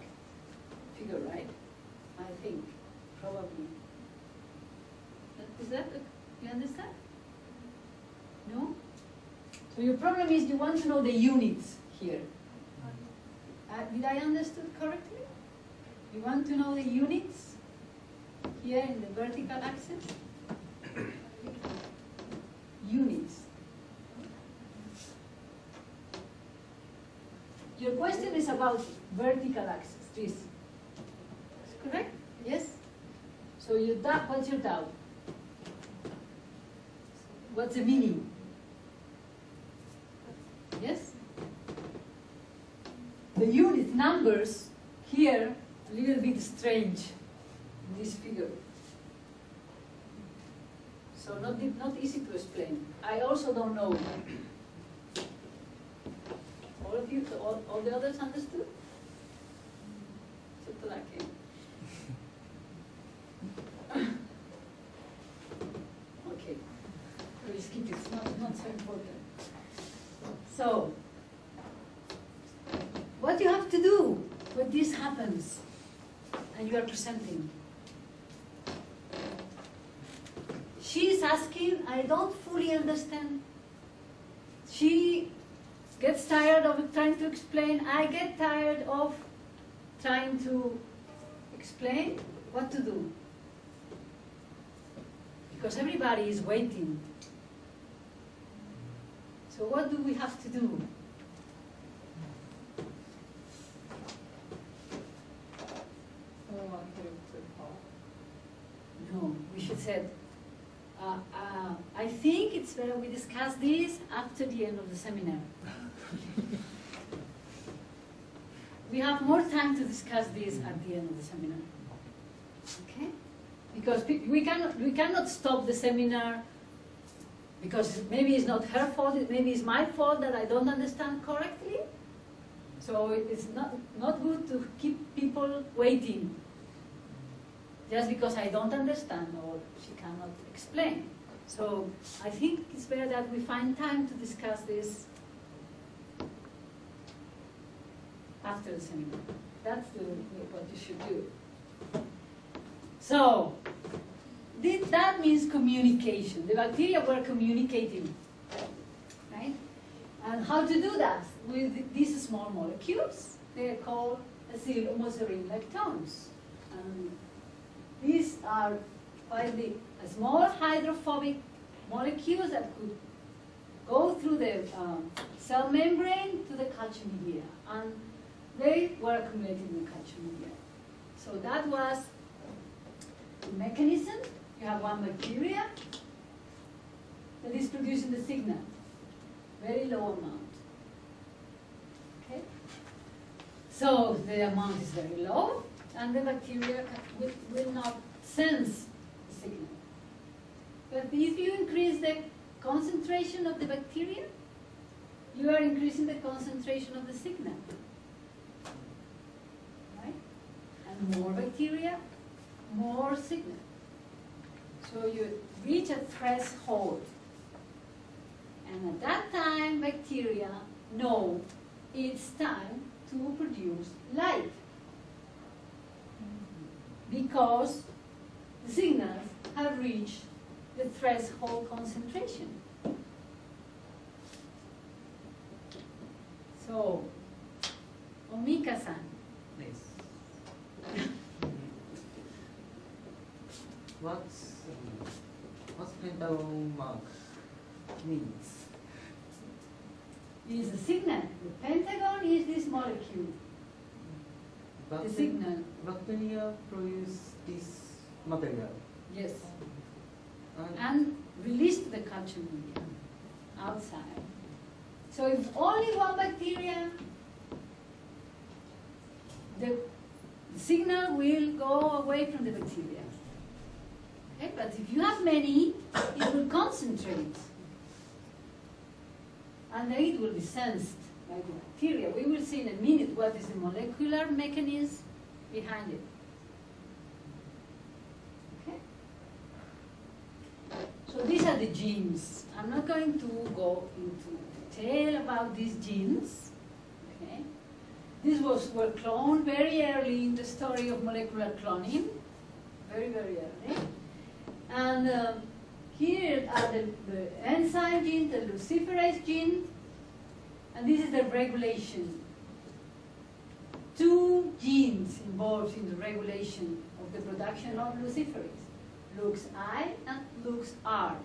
C: figure, right? I think, probably. Is that, you understand? No? So your problem is you want to know the units here. Did I understood correctly? You want to know the units here in the vertical axis? Units. Your question is about vertical axis, this. Correct? Yes? So what's your doubt? What's the meaning? Yes? The unit numbers here a little bit strange in this figure. So not easy to explain. I also don't know. All of you, all the others understood? Okay. We'll skip it. It's not so important. So, what you have to do when this happens and you are presenting? She is asking, I don't fully understand. She gets tired of trying to explain. I get tired of trying to explain what to do. Because everybody is waiting. So what do we have to do? No, we should say, I think it's better we discuss this after the end of the seminar. We have more time to discuss this at the end of the seminar. Okay? Because we cannot stop the seminar because maybe it's not her fault, maybe it's my fault that I don't understand correctly. So it's not good to keep people waiting just because I don't understand or she cannot explain. So I think it's better that we find time to discuss this after the seminar. That's what you should do. So, that means communication. The bacteria were communicating, right? And how to do that? With these small molecules. They are called homoserine lactones. And these are quite small hydrophobic molecules that could go through the cell membrane to the culture media. And they were accumulated in the culture media. So that was the mechanism. You have one bacteria that is producing the signal, very low amount. Okay? So the amount is very low, and the bacteria will not sense the signal. But if you increase the concentration of the bacteria, you are increasing the concentration of the signal. Right? And more bacteria, more signal. So you reach a threshold. And at that time, bacteria know it's time to produce light. Because the signals have reached the threshold concentration. So, Omika-san.
J: Yes. What's pentagon mark means?
C: Is a signal. The pentagon is this molecule. The signal.
J: Bacteria produce this material.
C: Yes. And release to the culture media outside. So if only one bacteria, the signal will go away from the bacteria. Okay, but if you have many, it will concentrate. And then it will be sensed by the bacteria. We will see in a minute what is the molecular mechanism behind it. Okay? So these are the genes. I'm not going to go into detail about these genes. Okay? These were cloned very early in the story of molecular cloning. Very, very early. And here are the enzyme gene, the luciferase gene, and this is the regulation. 2 genes involved in the regulation of the production of luciferase, LuxI and LuxR.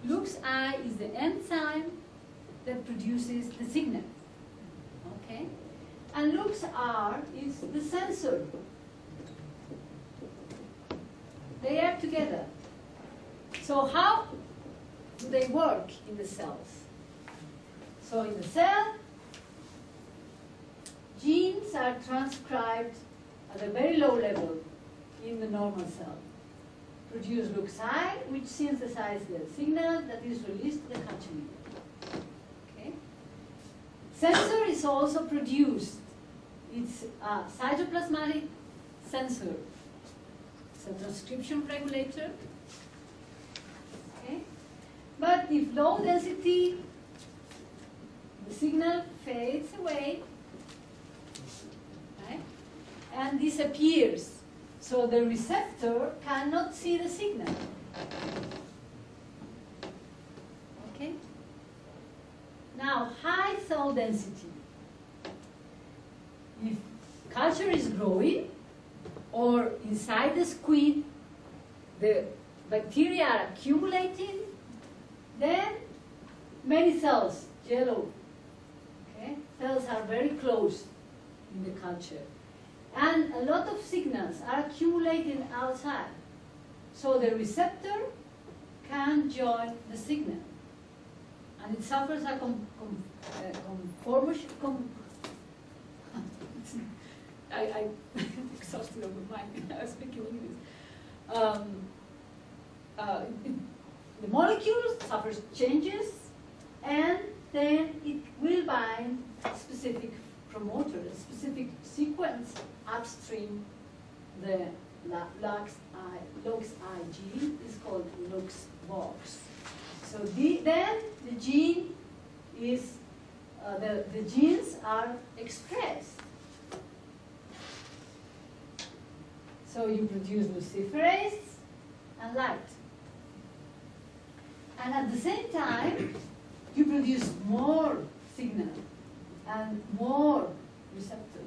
C: LuxI is the enzyme that produces the signal, okay? And LuxR is the sensor. They are together. So how do they work in the cells? So in the cell, genes are transcribed at a very low level in the normal cell. Produce LuxI, which synthesizes the signal that is released to the culture media. Okay? Sensor is also produced. It's a cytoplasmatic sensor. It's a transcription regulator. Okay? But if low density, the signal fades away, right, and disappears. So the receptor cannot see the signal. Okay? Now, high cell density. If culture is growing, or inside the squid, the bacteria are accumulating, then many cells, yellow, okay? Cells are very close in the culture. And a lot of signals are accumulating outside. So the receptor can join the signal. And it suffers a conformation. I exhausted over mind. I was speaking English. The molecule suffers changes, and then it will bind a specific promoter, a specific sequence upstream. The LuxI gene is called LuxVox. So then the gene is the genes are expressed. So you produce luciferase and light. And at the same time, you produce more signal and more receptor.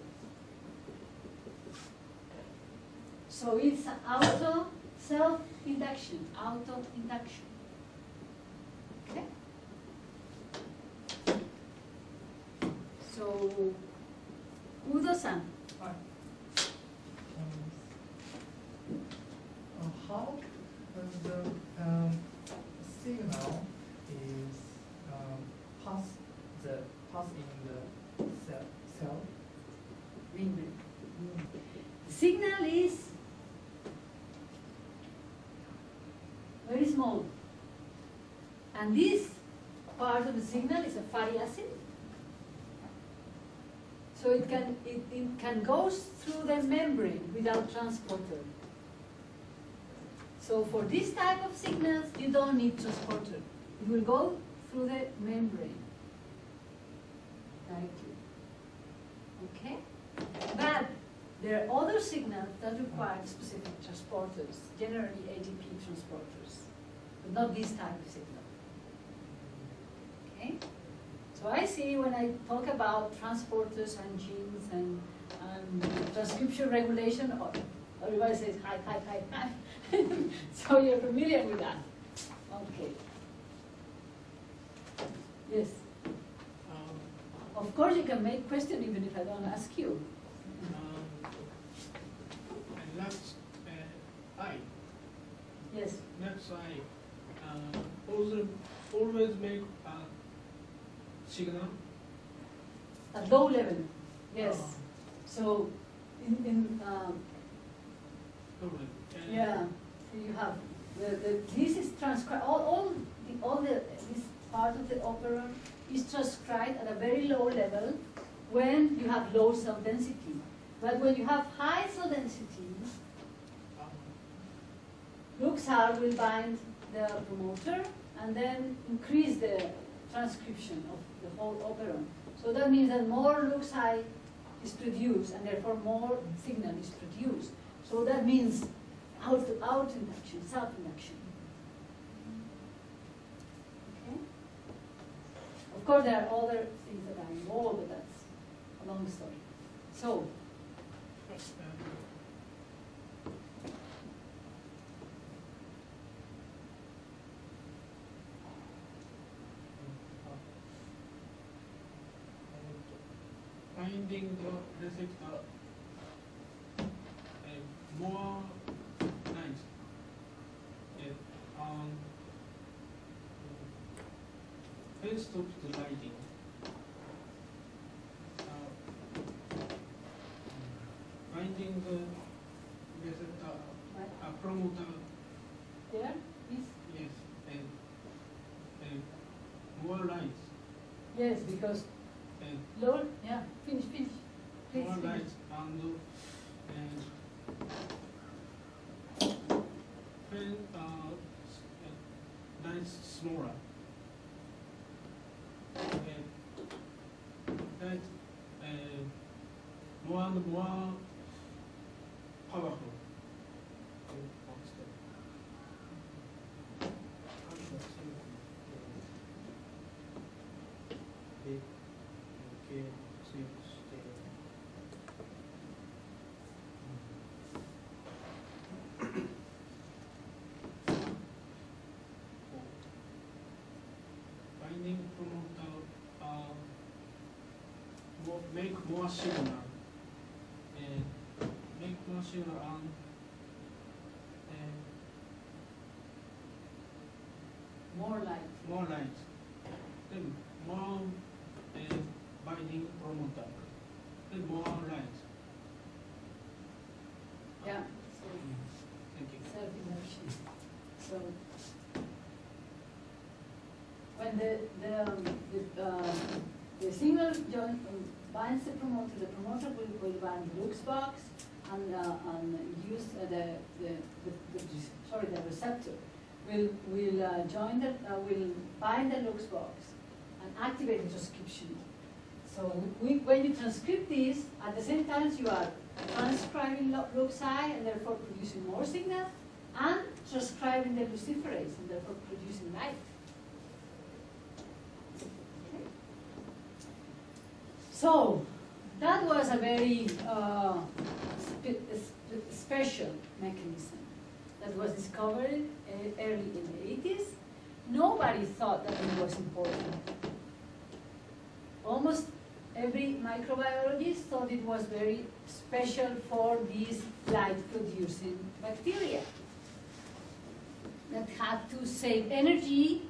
C: So it's self-induction, auto-induction. Okay? So, Udo-san.
K: How the signal is pass in the cell?
C: Membrane. The signal is very small, and this part of the signal is a fatty acid. So it can go through the membrane without transporter. So for this type of signals, you don't need transporter. It will go through the membrane directly. Okay? But there are other signals that require specific transporters, generally ATP transporters, but not this type of signal. Okay? So I see when I talk about transporters and genes and transcription regulation, everybody says hi, hi, hi, hi. So you're familiar with that. Okay. Yes. Of course you can make question even if I don't ask you.
D: And that's I.
C: Yes.
D: That's I. Always make a signal.
C: At low level. Yes. So in
D: Always.
C: yeah. So you have this is transcribed. This part of the operon is transcribed at a very low level when you have low cell density. But when you have high cell density, LuxR will bind the promoter and then increase the transcription of the whole operon. So that means that more LuxI is produced and therefore more signal is produced. So that means out induction, self-induction. Okay? Of course, there are other things that are involved, but that's a long story. So,
D: finding the receptor more nice on first of the lighting. Finding the receptor promoter.
C: there is?
D: Yes, and more lights.
C: Yes, because
D: And
C: low, yeah, finish. Please,
D: more
C: finish.
D: lights and when lights smaller. That more and more powerful. Finding promoter make more signal and make more signal and
C: More light.
D: more light. Then more binding promoter. Then more light.
C: Yeah.
D: Thank you.
C: Self-induction. So when the signal binds the promoter will bind the Lux box and use the receptor will bind the Lux box and activate the transcription. So when you transcript this, at the same time you are transcribing Luxi and therefore producing more signal, and transcribing the luciferase and therefore producing light. Okay. So that was a very special mechanism that was discovered early in the 80s. Nobody thought that it was important. Almost every microbiologist thought it was very special for these light-producing bacteria that had to save energy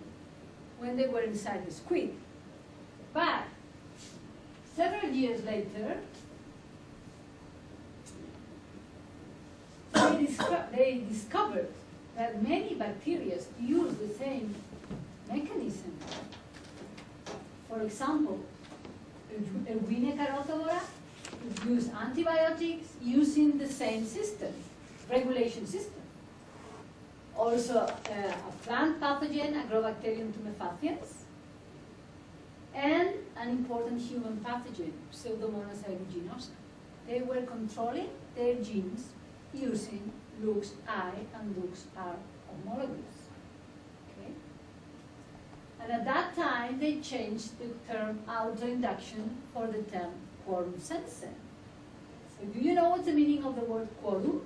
C: when they were inside the squid. But several years later, they discovered that many bacteria use the same mechanism. For example, Erwinia carotovora use antibiotics using the same system, regulation system. Also, a plant pathogen, Agrobacterium tumefaciens, and an important human pathogen, Pseudomonas aeruginosa. They were controlling their genes using Lux-I and Lux-R homologous. Okay? And at that time, they changed the term autoinduction for the term quorum sensor. So do you know what's the meaning of the word quorum?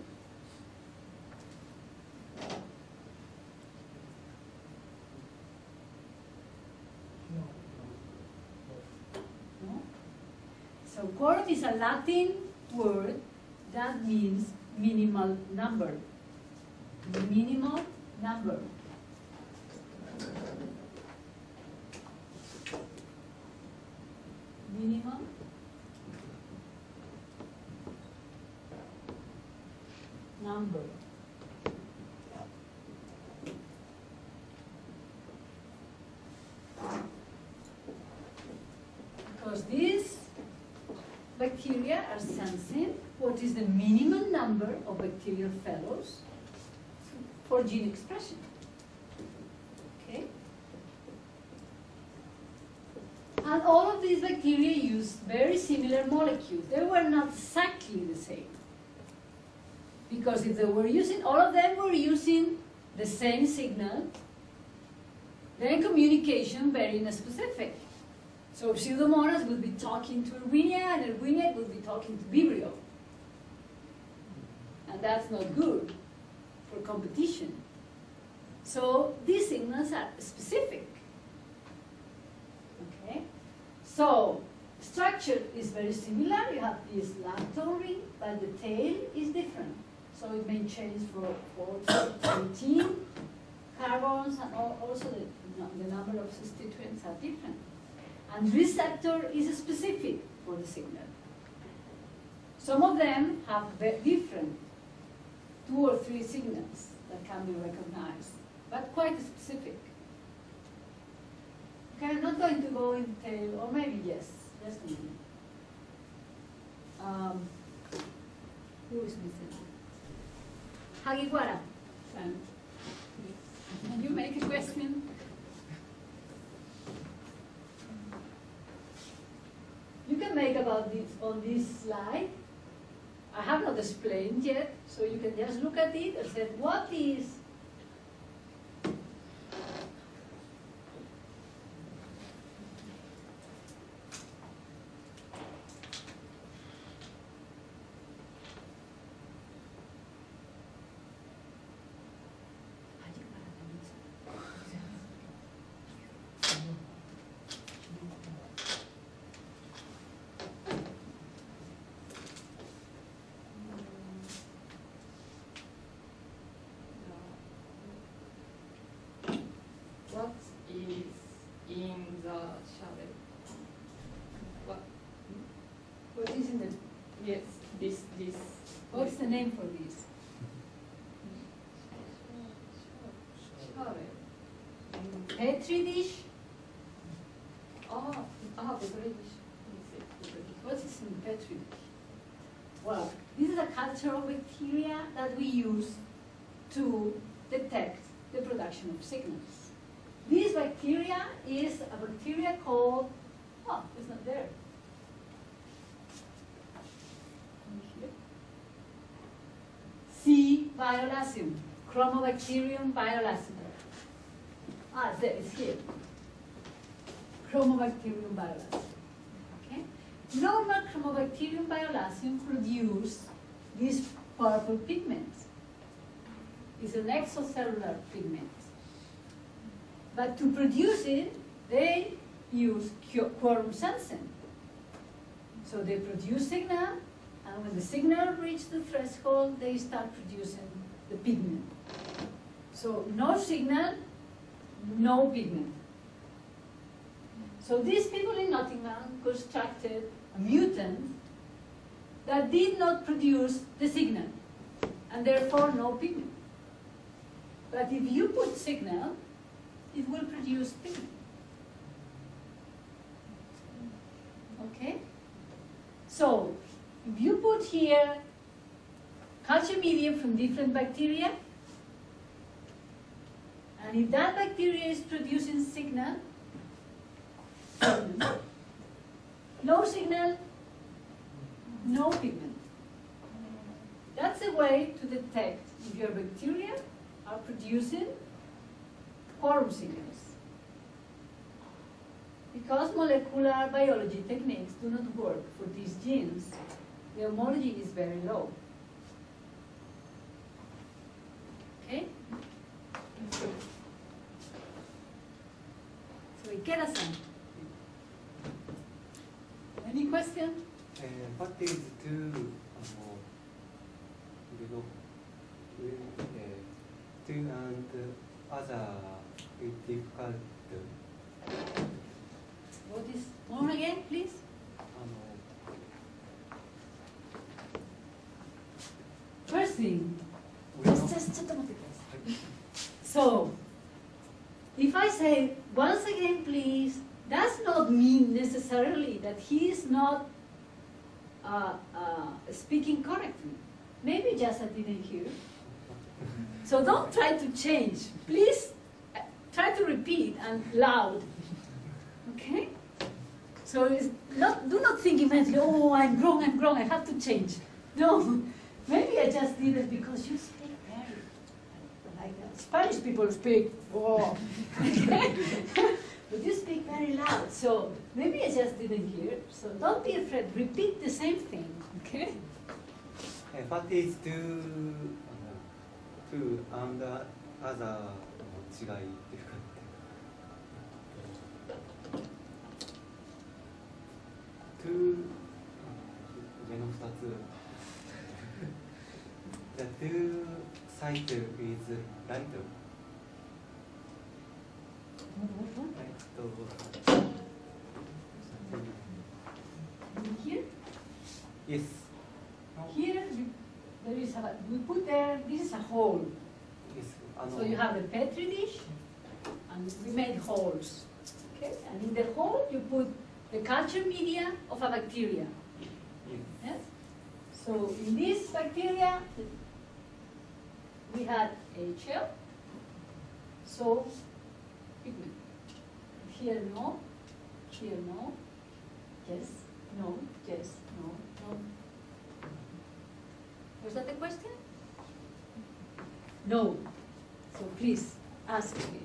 C: No? So quorum is a Latin word that means minimal number. Minimal number. Minimum number. bacteria are sensing what is the minimum number of bacterial fellows for gene expression. Okay? And all of these bacteria use very similar molecules. They were not exactly the same. Because if they were using, all of them were using the same signal, then communication very inspecific. So Pseudomonas would be talking to Erwinia, and Erwinia would be talking to Vibrio. And that's not good for competition. So these signals are specific. Okay? So structure is very similar. You have this lambda ring, but the tail is different. So it may change for 18 carbons, and also the number of constituents are different. And receptor is specific for the signal. Some of them have different 2 or 3 signals that can be recognized, but quite specific. Okay, I'm not going to go in detail, or maybe yes, just a minute. Who is missing? Hagiwara. Can you make a question? You can make about this on this slide. I have not explained yet, so you can just look at it and say, what is
L: what is in the shovel?
C: what is in the
L: Yes, this.
C: what's the name for this?
L: Shovel.
C: Petri dish?
L: Petri dish.
C: What is in the Petri dish? Well, this is a culture of bacteria that we use to detect the production of signals. This bacteria is a bacteria called, oh, it's not there. C. violaceum, Chromobacterium violaceum. It's there, it's here. Chromobacterium violaceum. Okay? Normal Chromobacterium violaceum produce this purple pigment. It's an extracellular pigment. But to produce it, they use quorum sensing. So they produce signal, and when the signal reaches the threshold, they start producing the pigment. So no signal, no pigment. So these people in Nottingham constructed a mutant that did not produce the signal, and therefore no pigment. But if you put signal, it will produce pigment. Okay? So, if you put here culture medium from different bacteria, and if that bacteria is producing signal, no signal, no pigment. That's a way to detect if your bacteria are producing quorum signals. Because molecular biology techniques do not work for these genes, the homology is very low. Okay? So Ikeda-san, any question?
H: What is to and other difficult?
C: What is more again, please? First thing, just so, if I say once again, please, does not mean necessarily that he is not speaking correctly. Maybe just I didn't hear. So don't try to change. Please try to repeat and loud. Okay? So do not think immediately, oh, I'm wrong, I have to change. No, maybe I just did it because you speak very, like Spanish people speak, oh, okay? But you speak very loud, so maybe I just didn't hear. So don't be afraid, repeat the same thing, okay?
H: What is to and other の違いっていうかto 上の2つThe to site is right
C: Here?
H: Yes.
C: Here, there is a, we put there, this is a hole.
H: Yes.
C: So you have the petri dish, and we made holes. Okay? And in the hole, you put the culture media of a bacteria. Yes? So in this bacteria, we had HL. So, pigment. Here no, here no, yes, no, yes, no, no. Was that the question? No. So please ask me.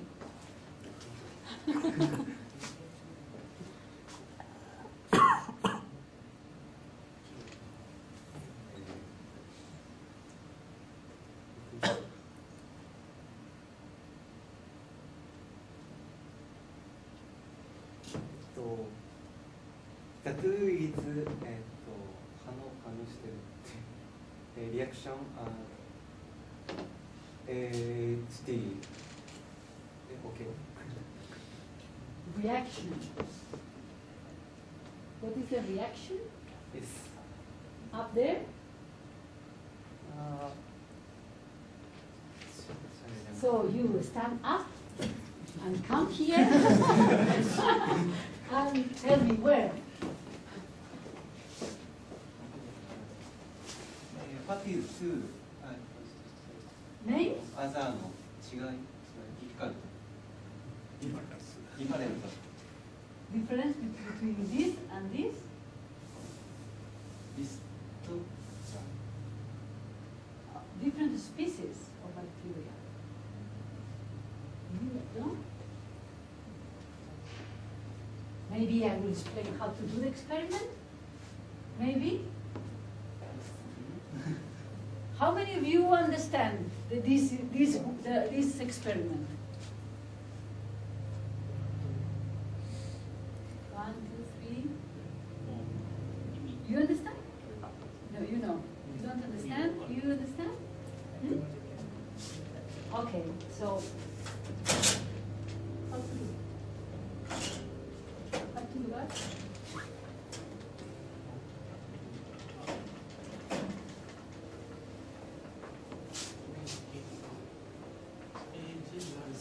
H: The two is 反応してるリアクションHT OK
C: Reaction. What is the reaction?
H: Yes.
C: Up there? So you stand up and come here and tell me where.
H: What is to
C: Name?
H: other の違い
C: Difference between this and this?
H: This to
C: Different species of bacteria. You don't? Maybe I will explain how to do the experiment? Maybe? How many of you understand this experiment? 1, 2, 3. You understand? No, you know. You don't understand? You understand? Hmm? Okay, so how to do? How to do what?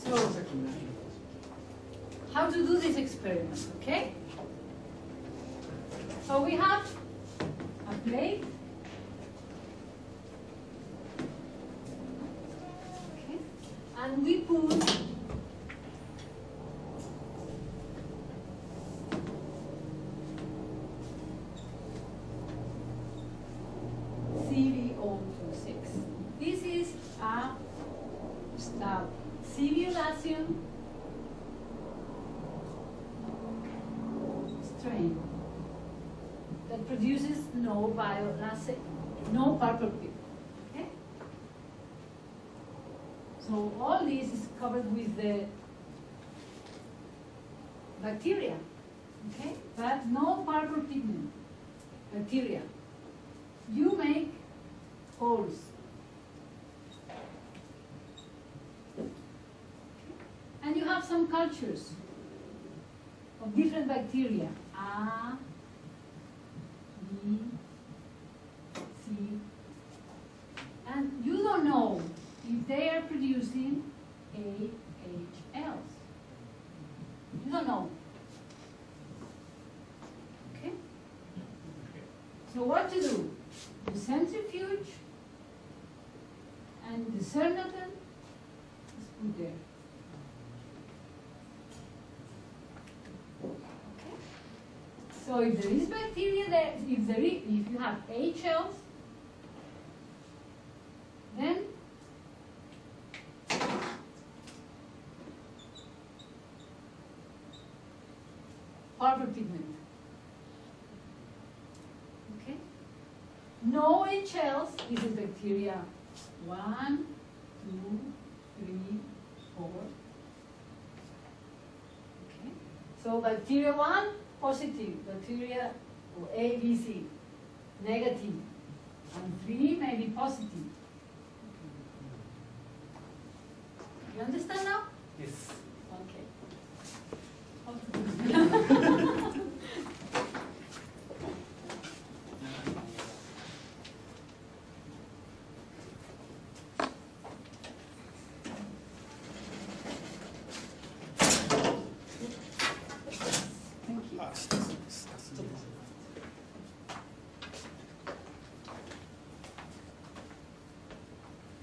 C: So, how to do this experiment, okay? So we have a plate. Okay. And we put CV026. This is a Civiolation strain that produces no biolacid, no purple pig. Okay? So all this is covered with the bacteria, okay? But no purple pigment, bacteria. You make holes. And you have some cultures of different bacteria. A, B, C. And you don't know if they are producing AHLs. You don't know. Okay? So what to do? The centrifuge and the Cernaton is put there. Okay. So if there is bacteria there, if you have H cells, then purple pigment. Okay? No H cells, this is bacteria 1, 2, 3, 4. Okay? So bacteria 1, positive, bacteria A, B, C, negative, and 3 may be positive. You understand now?
H: Yes.
C: Okay.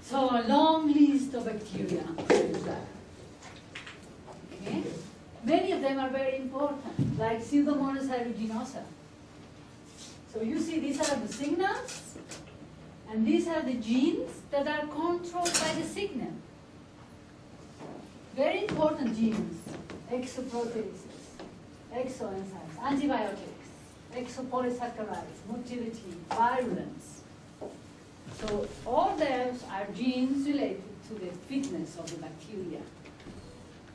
C: So a long list of bacteria. Okay? Many of them are very important, like Pseudomonas aeruginosa. So you see these are the signals, and these are the genes that are controlled by the signal. Very important genes: exoproteases, exoenzymes, antibiotics, exopolysaccharides, motility, virulence. So all those are genes related to the fitness of the bacteria.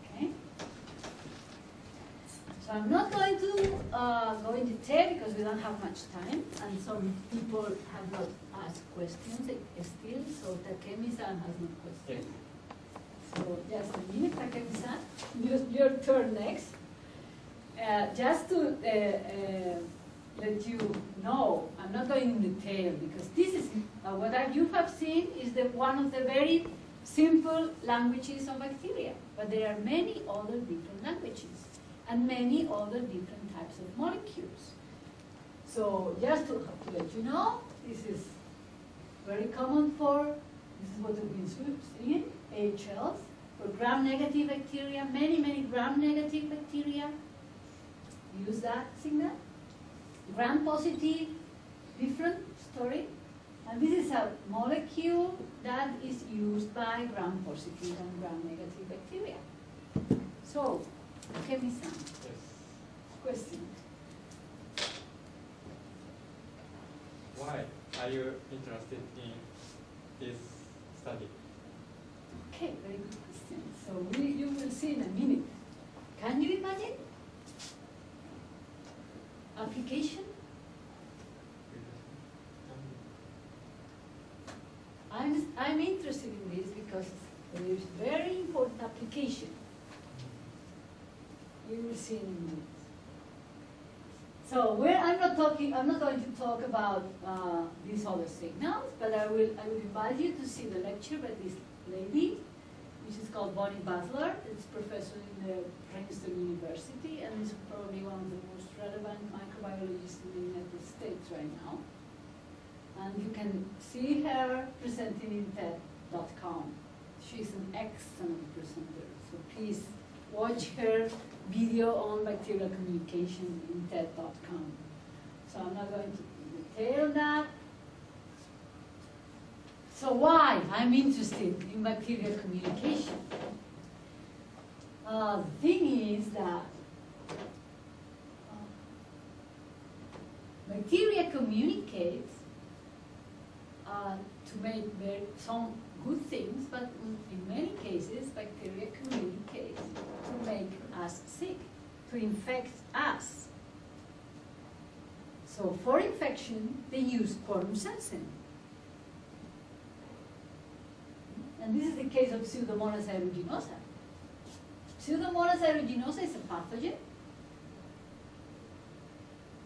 C: Okay? So I'm not going to go in detail because we don't have much time, and some people have not asked questions still, so Takemi-san has no questions. So just a minute, Takemi-san, your turn next. Just to let you know, I'm not going in detail because this is what you have seen is one of the very simple languages of bacteria, but there are many other different languages and many other different types of molecules. So just to let you know, this is very common this is what we've been seeing, HLs, for gram-negative bacteria, many gram-negative bacteria use that signal. Gram-positive, different story. And this is a molecule that is used by gram-positive and gram-negative bacteria. So, Kemi-san, question.
E: Why are you interested in this study?
C: Okay, very good question. So you will see in a minute. Can you imagine? Application? I'm interested in this because there is very important application. You will see in a minute. So I'm not going to talk about these other signals, but I will invite you to see the lecture by this lady, which is called Bonnie Butler. It's professor in the Princeton University and is probably one of the most relevant microbiologists in the United States right now. And you can see her presenting in TED.com. She's an excellent presenter, so please watch her video on bacterial communication in TED.com. So I'm not going to detail that. So why I'm interested in bacterial communication? The thing is that bacteria communicates to make some good things, but in many cases, bacteria communicate to make us sick, to infect us. So for infection, they use quorum sensing. And this is the case of Pseudomonas aeruginosa. Pseudomonas aeruginosa is a pathogen,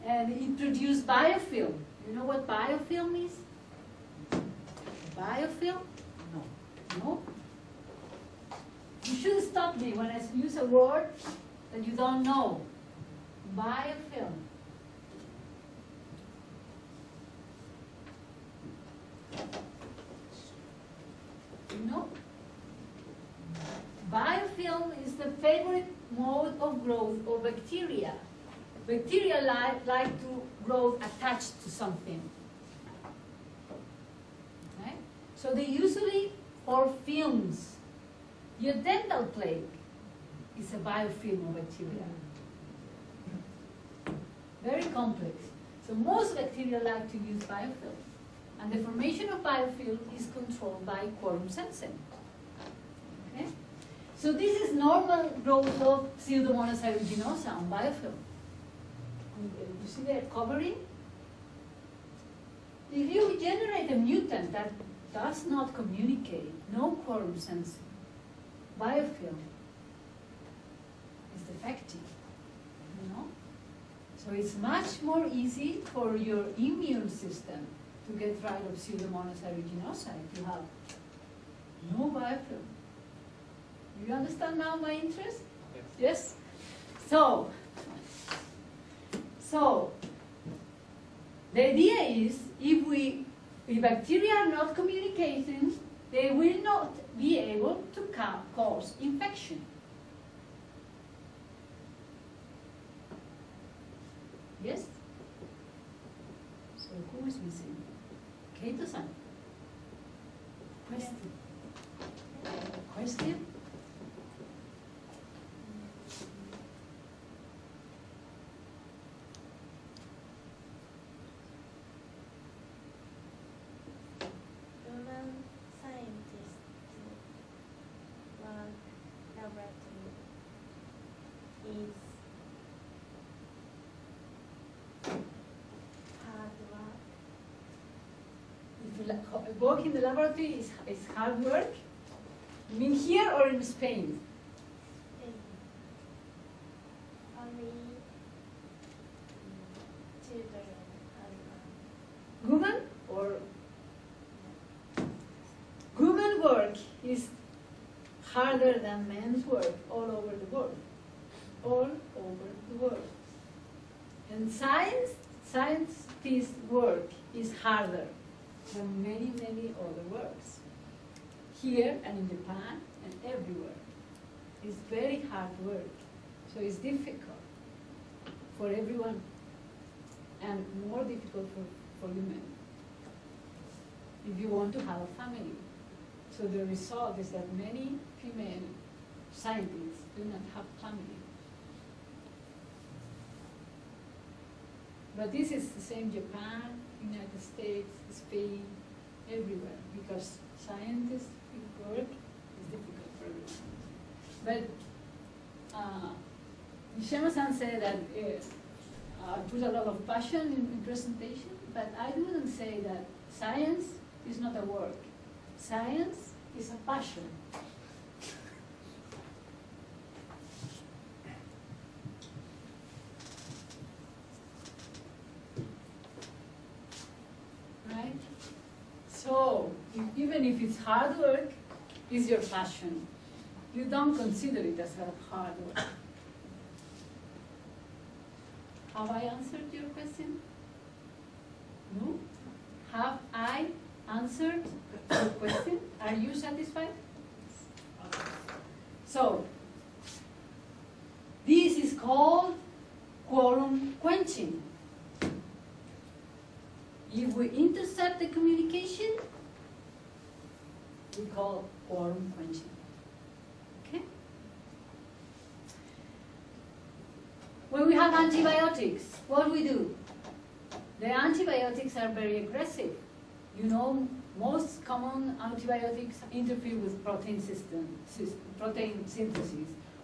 C: and it produces biofilm. You know what biofilm is? Biofilm? No. No? You should stop me when I use a word that you don't know. Biofilm. the favorite mode of growth of bacteria. Bacteria like to grow attached to something. Okay? So they usually form films. Your dental plaque is a biofilm of bacteria. Very complex. So most bacteria like to use biofilm. And the formation of biofilm is controlled by quorum sensing. Okay? So this is normal growth of Pseudomonas aeruginosa on biofilm. You see they're covering? If you generate a mutant that does not communicate, no quorum sensing, biofilm is defective, you know? So it's much more easy for your immune system to get rid of Pseudomonas aeruginosa if you have no biofilm. You understand now my interest? Yes? So the idea is if bacteria are not communicating, they will not be able to cause infection. Yes? So who is missing? Kato-san. Question? Question? Work in the laboratory is hard work. You mean here or in Spain?
G: Only children are
C: Women or women work is harder than men's work all over the world. All over the world. And scientist work is harder than many, many other works. Here and in Japan and everywhere. It's very hard work. So it's difficult for everyone and more difficult for women if you want to have a family. So the result is that many female scientists do not have family. But this is the same Japan, United States, Spain, everywhere, because scientists' work is difficult for everyone. But Nishima-san said that I put a lot of passion in presentation, but I wouldn't say that science is not a work. Science is a passion. Right? So, even if it's hard work, it's your passion. You don't consider it as a hard work. Have I answered your question? No? Have I answered your question? Are you satisfied? So, this is called quorum quenching. If we intercept the communication, we call quorum quenching. Okay? When we have antibiotics, what do we do? The antibiotics are very aggressive. You know, most common antibiotics interfere with protein synthesis,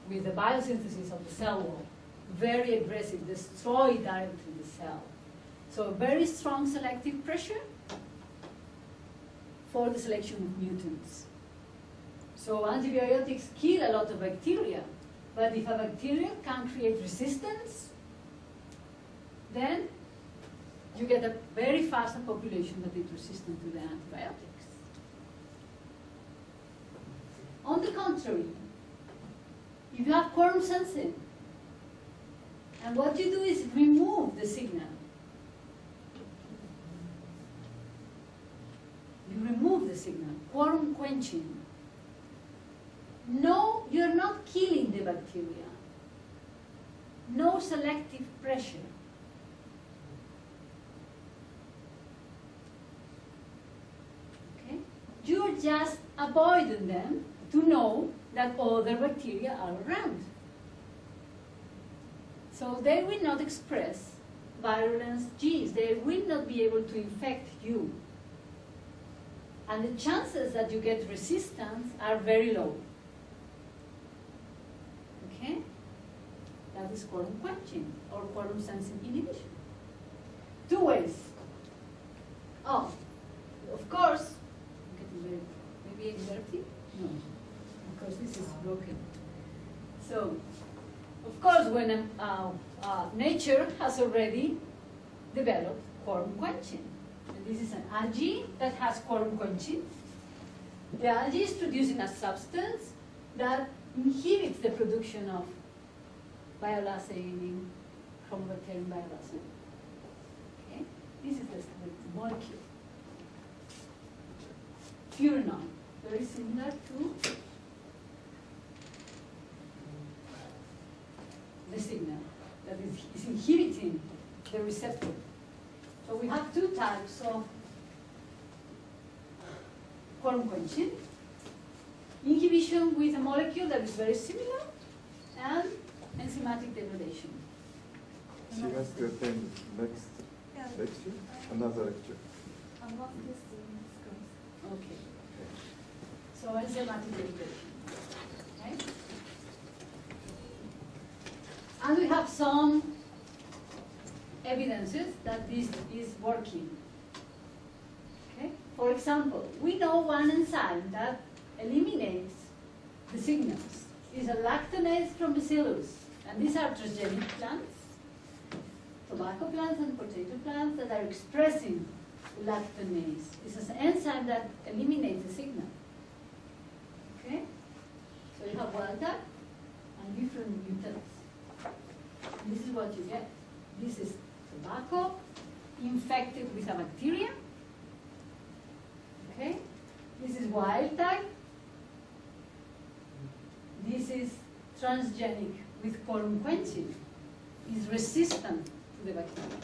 C: with the biosynthesis of the cell wall. Very aggressive, destroy directly the cell. So very strong selective pressure for the selection of mutants. So antibiotics kill a lot of bacteria, but if a bacteria can create resistance, then you get a very fast population that is resistant to the antibiotics. On the contrary, if you have quorum sensing, and what you do is remove the signal. You remove the signal, quorum quenching. No, you're not killing the bacteria. No selective pressure. Okay? You're just avoiding them to know that other bacteria are around. So they will not express virulence genes. They will not be able to infect you. And the chances that you get resistance are very low. Okay? That is quorum quenching or quorum sensing inhibition. Two ways. Oh, of course, maybe inverted? No, because this is broken. So, of course, when nature has already developed quorum quenching. And this is an algae that has quorum quenching. The algae is producing a substance that inhibits the production of biolacine from bacterium biolacine. Okay? This is the molecule. Furanol, very similar to the signal that is inhibiting the receptor. So we have two types of quorum quenching. Inhibition with a molecule that is very similar, and enzymatic degradation.
B: She has to attend next lecture, another lecture.
G: I'm not listening.
C: Okay. So enzymatic degradation. Okay? And we have some evidences that this is working. Okay? For example, we know one enzyme that eliminates the signals. It's a lactonase from bacillus. And these are transgenic plants, tobacco plants and potato plants that are expressing lactonase. It's an enzyme that eliminates the signal. Okay? So you have wild type and different mutants. And this is what you get. This is tobacco infected with a bacteria. Okay? This is wild type. This is transgenic with quorum quenching. Is resistant to the bacteria.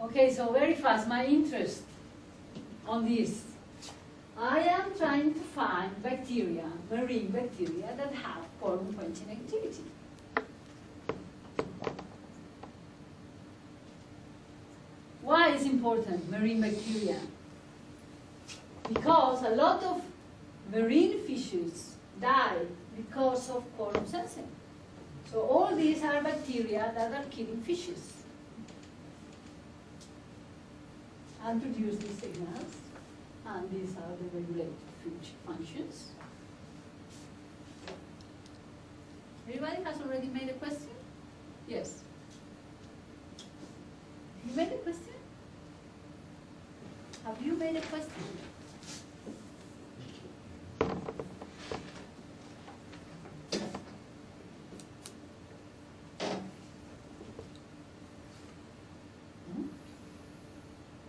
C: Okay, so very fast, my interest on this. I am trying to find bacteria, marine bacteria, that have quorum quenching activity. Why is important, marine bacteria? Because a lot of marine fishes die because of quorum sensing. So all these are bacteria that are killing fishes and produce these signals, and these are the regulated functions. Everybody has already made a question? Yes. You made a question? Have you made a question?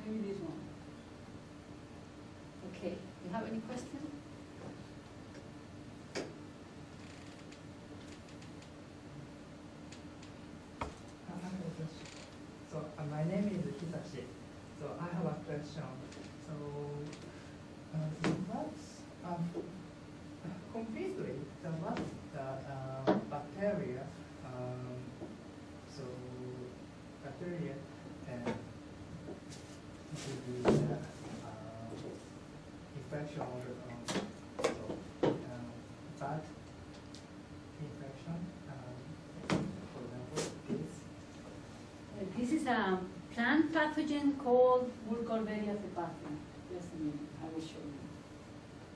C: Maybe this one. Okay, you have any question?
K: So my name is Hisashi. So I have a question. So what's completely what's the bacteria? So bacteria and the infection or bad infection. For example,
C: This is a plant pathogen called Burkholderia cepacia. Just a minute, I will show you.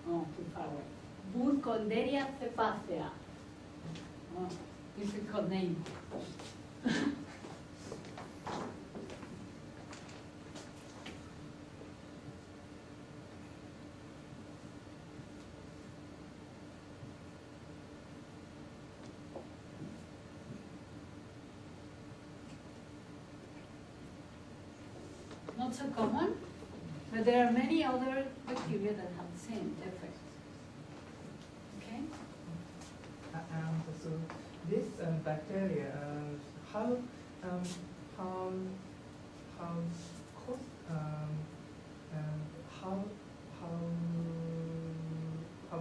C: Oh, too far away. Burkholderia cepacia. Oh, difficult name. Not so common, but there are many other bacteria that have the same effect. Okay?
K: So this bacteria, how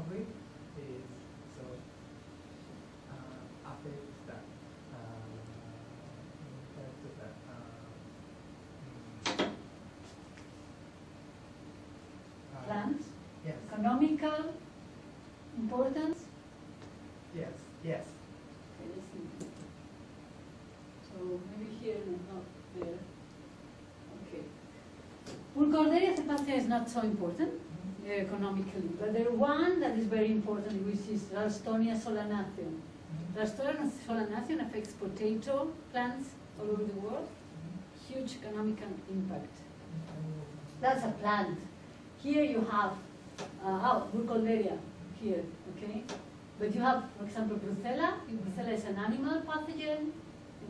K: big is so affects that
C: Plants?
K: Yes.
C: Economical importance?
K: Yes. Yes.
C: Okay, let's see. So maybe here and not there. Okay. Burkholderia cepacia is not so important economically, but there's one that is very important, which is Ralstonia solanaceum. Ralstonia solanaceum affects potato plants all over the world. Huge economical impact. That's a plant. Here you have Burkholderia here, okay? But you have, for example, Brucella. Brucella is an animal pathogen,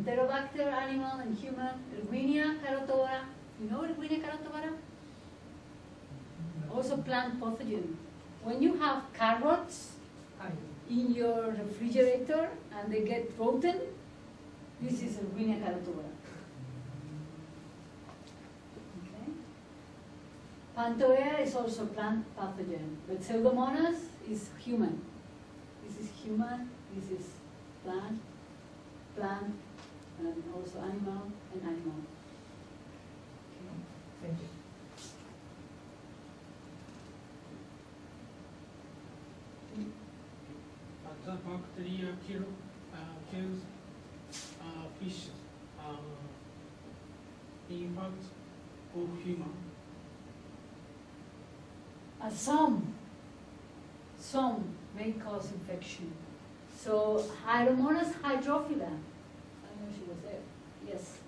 C: Enterobacter, animal and human, Erwinia carotovora. You know Erwinia carotovora? Also plant pathogen. When you have carrots in your refrigerator and they get rotten, this is Erwinia carotovora. Okay. Panthoea is also plant pathogen, but Pseudomonas is human. This is human, this is plant, and also animal and animal. Okay.
K: Thank you.
D: The bacteria kills fish. Impact of human.
C: Some may cause infection. So Hydromonas hydrophila, I don't know if she was there. Yes.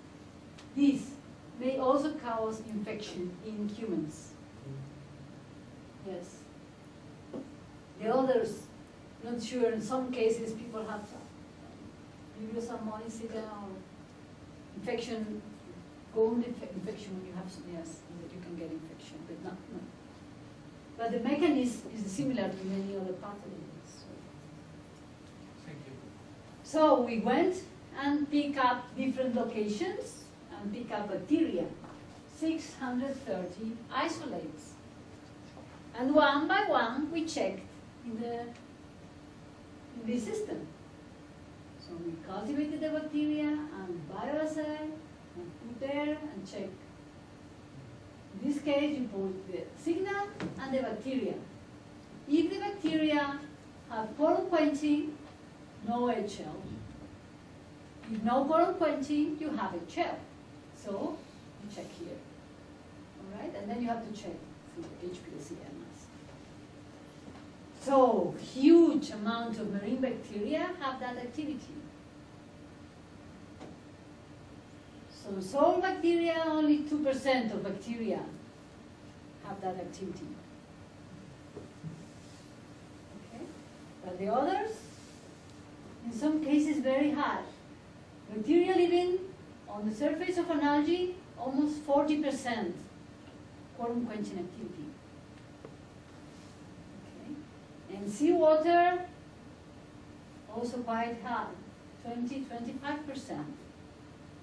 C: These may also cause infection in humans. Yes. The others, not sure. In some cases, people have Salmonella or infection, bone infection when you have some, yes, that you can get infection, but not. But the mechanism is similar to many other pathogens.
D: Thank you.
C: So we went and picked up different locations and picked up bacteria, 630 isolates. And one by one we checked in the system. So we cultivated the bacteria and bioassay and put there and check. In this case, you put the signal and the bacteria. If the bacteria have colon quenching, no HL. If no colon quenching, you have HL. So you check here. All right, and then you have to check for HPLC MS. So huge amount of marine bacteria have that activity. So soil bacteria, only 2% of bacteria have that activity. Okay? But the others, in some cases, very high. Bacteria living on the surface of an algae, almost 40% quorum quenching activity. Okay? And seawater, also quite high, 20-25%.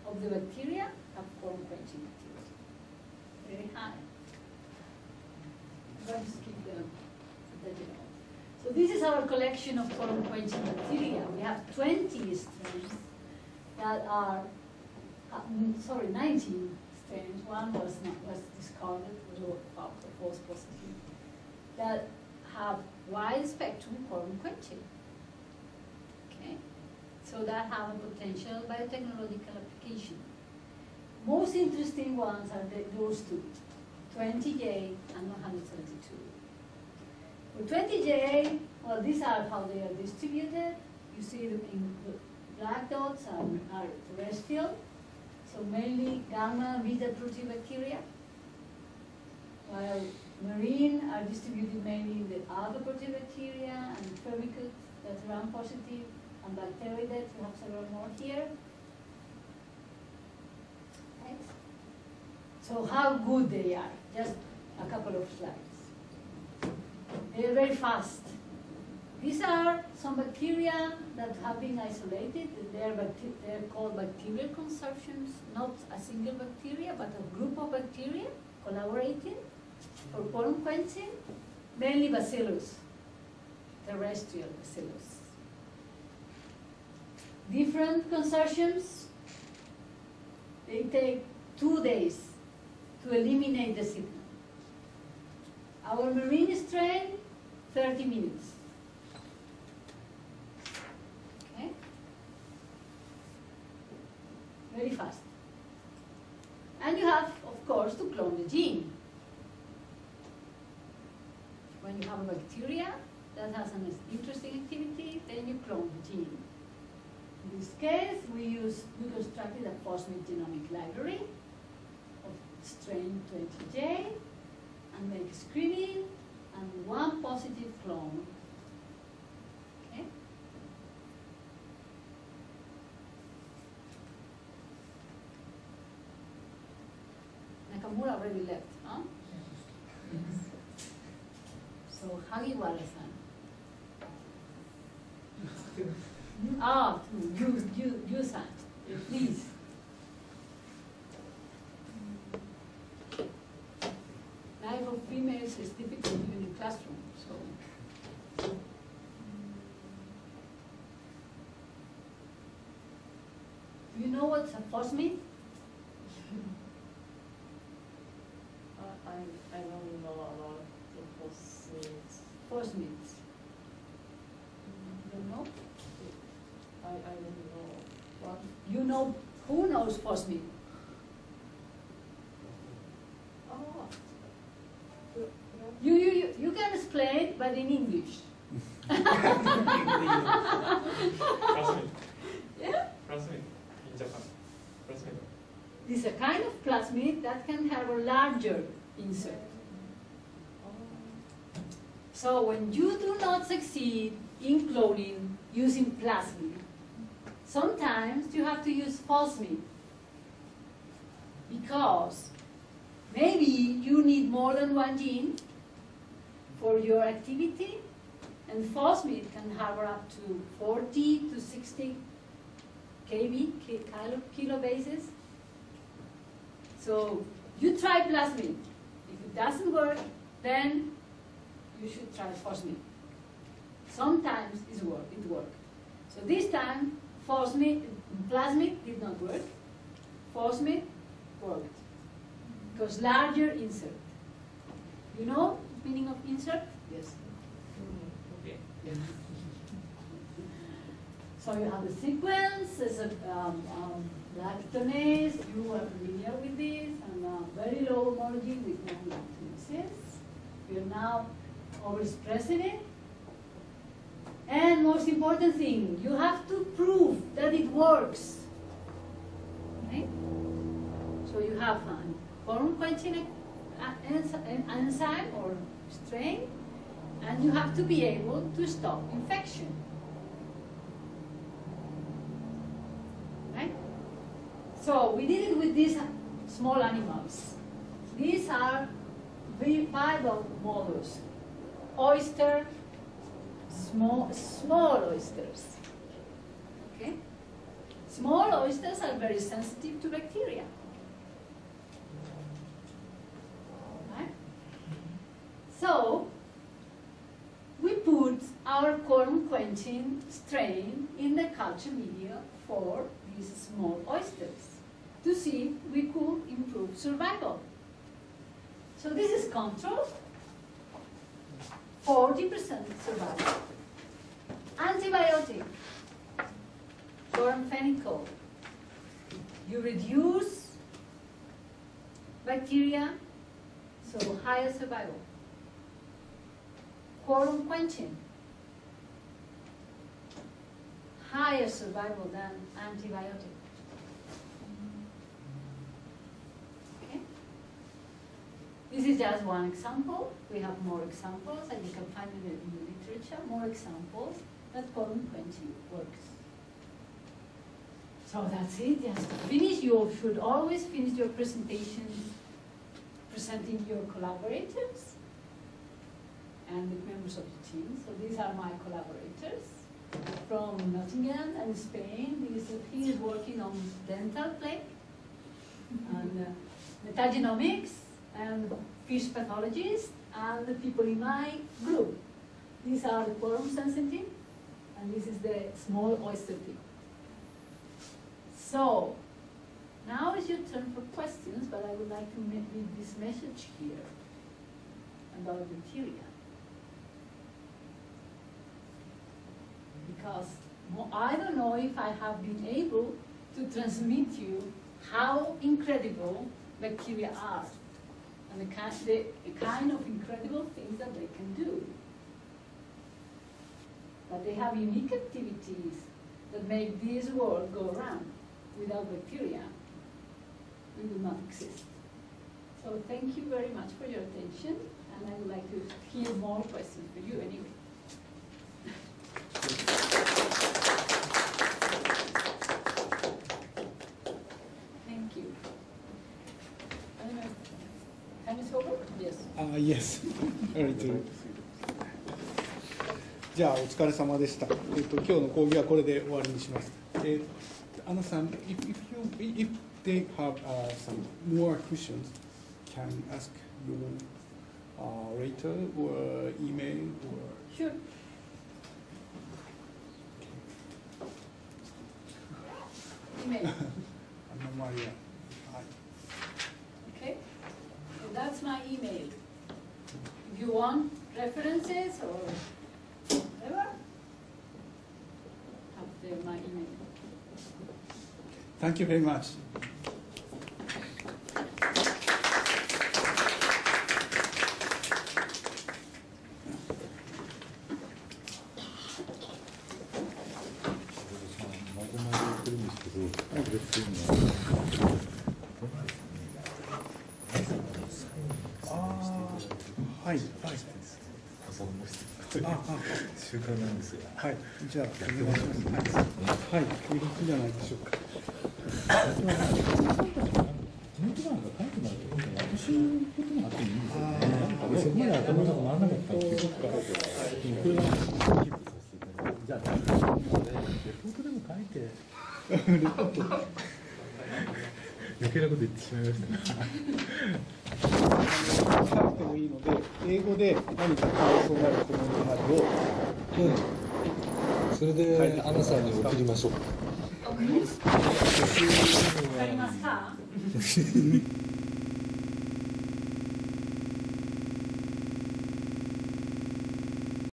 C: Of the bacteria have quorum quenching activity. Very high. I'm going to skip the general. So this is our collection of quorum quenching bacteria. We have 20 strains that are, 19 strains. One was discarded, false positive, that have wide spectrum quorum quenching. Okay. So that have a potential biotechnological application. Most interesting ones are those two, 20J and 172. For 20J, well, these are how they are distributed. You see them in black dots are terrestrial, so mainly gamma and beta protobacteria, while marine are distributed mainly in the alpha protobacteria and firmicutes that run positive, and bacteria that we have several more here. Right? So how good they are, just a couple of slides. They're very fast. These are some bacteria that have been isolated. They're called bacterial consumptions, not a single bacteria, but a group of bacteria collaborating for quorum quenching, mainly bacillus, terrestrial bacillus. Different consortiums, they take 2 days to eliminate the signal. Our marine strain, 30 minutes. Okay? Very fast. And you have, of course, to clone the gene. When you have a bacteria that has an interesting activity, then you clone the gene. In this case, we constructed a phosphamide genomic library of strain 20J and make screening and 1 positive clone. Okay? Nakamura already left, huh? So Hagiwara-san. You san, please. Life of females is difficult even in classroom. So, do you know what's a phosphamide?
L: I don't know about the phosphamides.
C: Phosphamides. You don't know?
L: I don't know what.
C: You know, who knows phosphamide?
L: Oh.
C: You can explain, but in English.
E: Plasmid.
C: Yeah?
E: Plasmid in Japan. Plasmid.
C: It's a kind of plasmid that can have a larger insert. So when you do not succeed in cloning using plasmid, sometimes you have to use phosphamide, because maybe you need more than 1 gene for your activity, and phosphamide can harbor up to 40 to 60 kilobases. So you try plasmid. If it doesn't work, then you should try phosphamide. Sometimes it works. So this time, plasmid did not work. Phosphamide worked. Because larger insert. You know the meaning of insert? Yes.
E: Okay.
C: Yeah. So you have the sequence, as a lactonase, you are familiar with this, and very low homology with no lactonases. We are now overexpressing it. And most important thing, you have to prove that it works. Okay? So you have a quorum quenching enzyme or strain, and you have to be able to stop infection. Right? So we did it with these small animals. These are vival models. Oyster, small oysters. Okay? Small oysters are very sensitive to bacteria. Right? So we put our quorum quenching strain in the culture media for these small oysters to see if we could improve survival. So this is control. 40% survival. Antibiotic, chloramphenicol. You reduce bacteria, so higher survival. Quorum quenching, higher survival than antibiotic. Okay? This is just one example. We have more examples, and you can find in the literature more examples that quorum quenching works. So that's it. Just to finish, you should always finish your presentations presenting your collaborators and the members of the team. So these are my collaborators from Nottingham and Spain. He is working on dental plaque and metagenomics and fish pathologists and the people in my group. These are the quorum sensitive, and this is the small oyster tip. So now is your turn for questions, but I would like to read this message here about bacteria. Because I don't know if I have been able to transmit you how incredible bacteria are and the kind of incredible things that they can do. But they have unique activities that make this world go round. Without bacteria, we would not exist. So thank you very much for your attention, and I would like to hear more questions for you anyway. Thank you. I don't know. Time is over? Yes.
A: Yes. じゃあお疲れ様でした。今日の講義はこれで終わりにします。Anaさん、if they have some more questions, can ask you later or email or.
C: Sure. Email.
A: Ana Maria.
C: Okay. So that's my email. If you want references or whatever, have there my email.
A: Thank you very much. Hi.
B: 習慣なんですよ。
A: はい、じゃあお願いします。はい、いいじゃないでしょうか。
B: 私のこともあってもいいんですよね。そこまで頭の中回らなかったんですけど、これはキープさせていただいて、じゃあレポートでも書いて、余計なこと言ってしまいましたね。
A: 書いてもいいので、英語で何か感想なりコメントなりを、
M: それでアナさんに送りましょう。
C: わかりますか？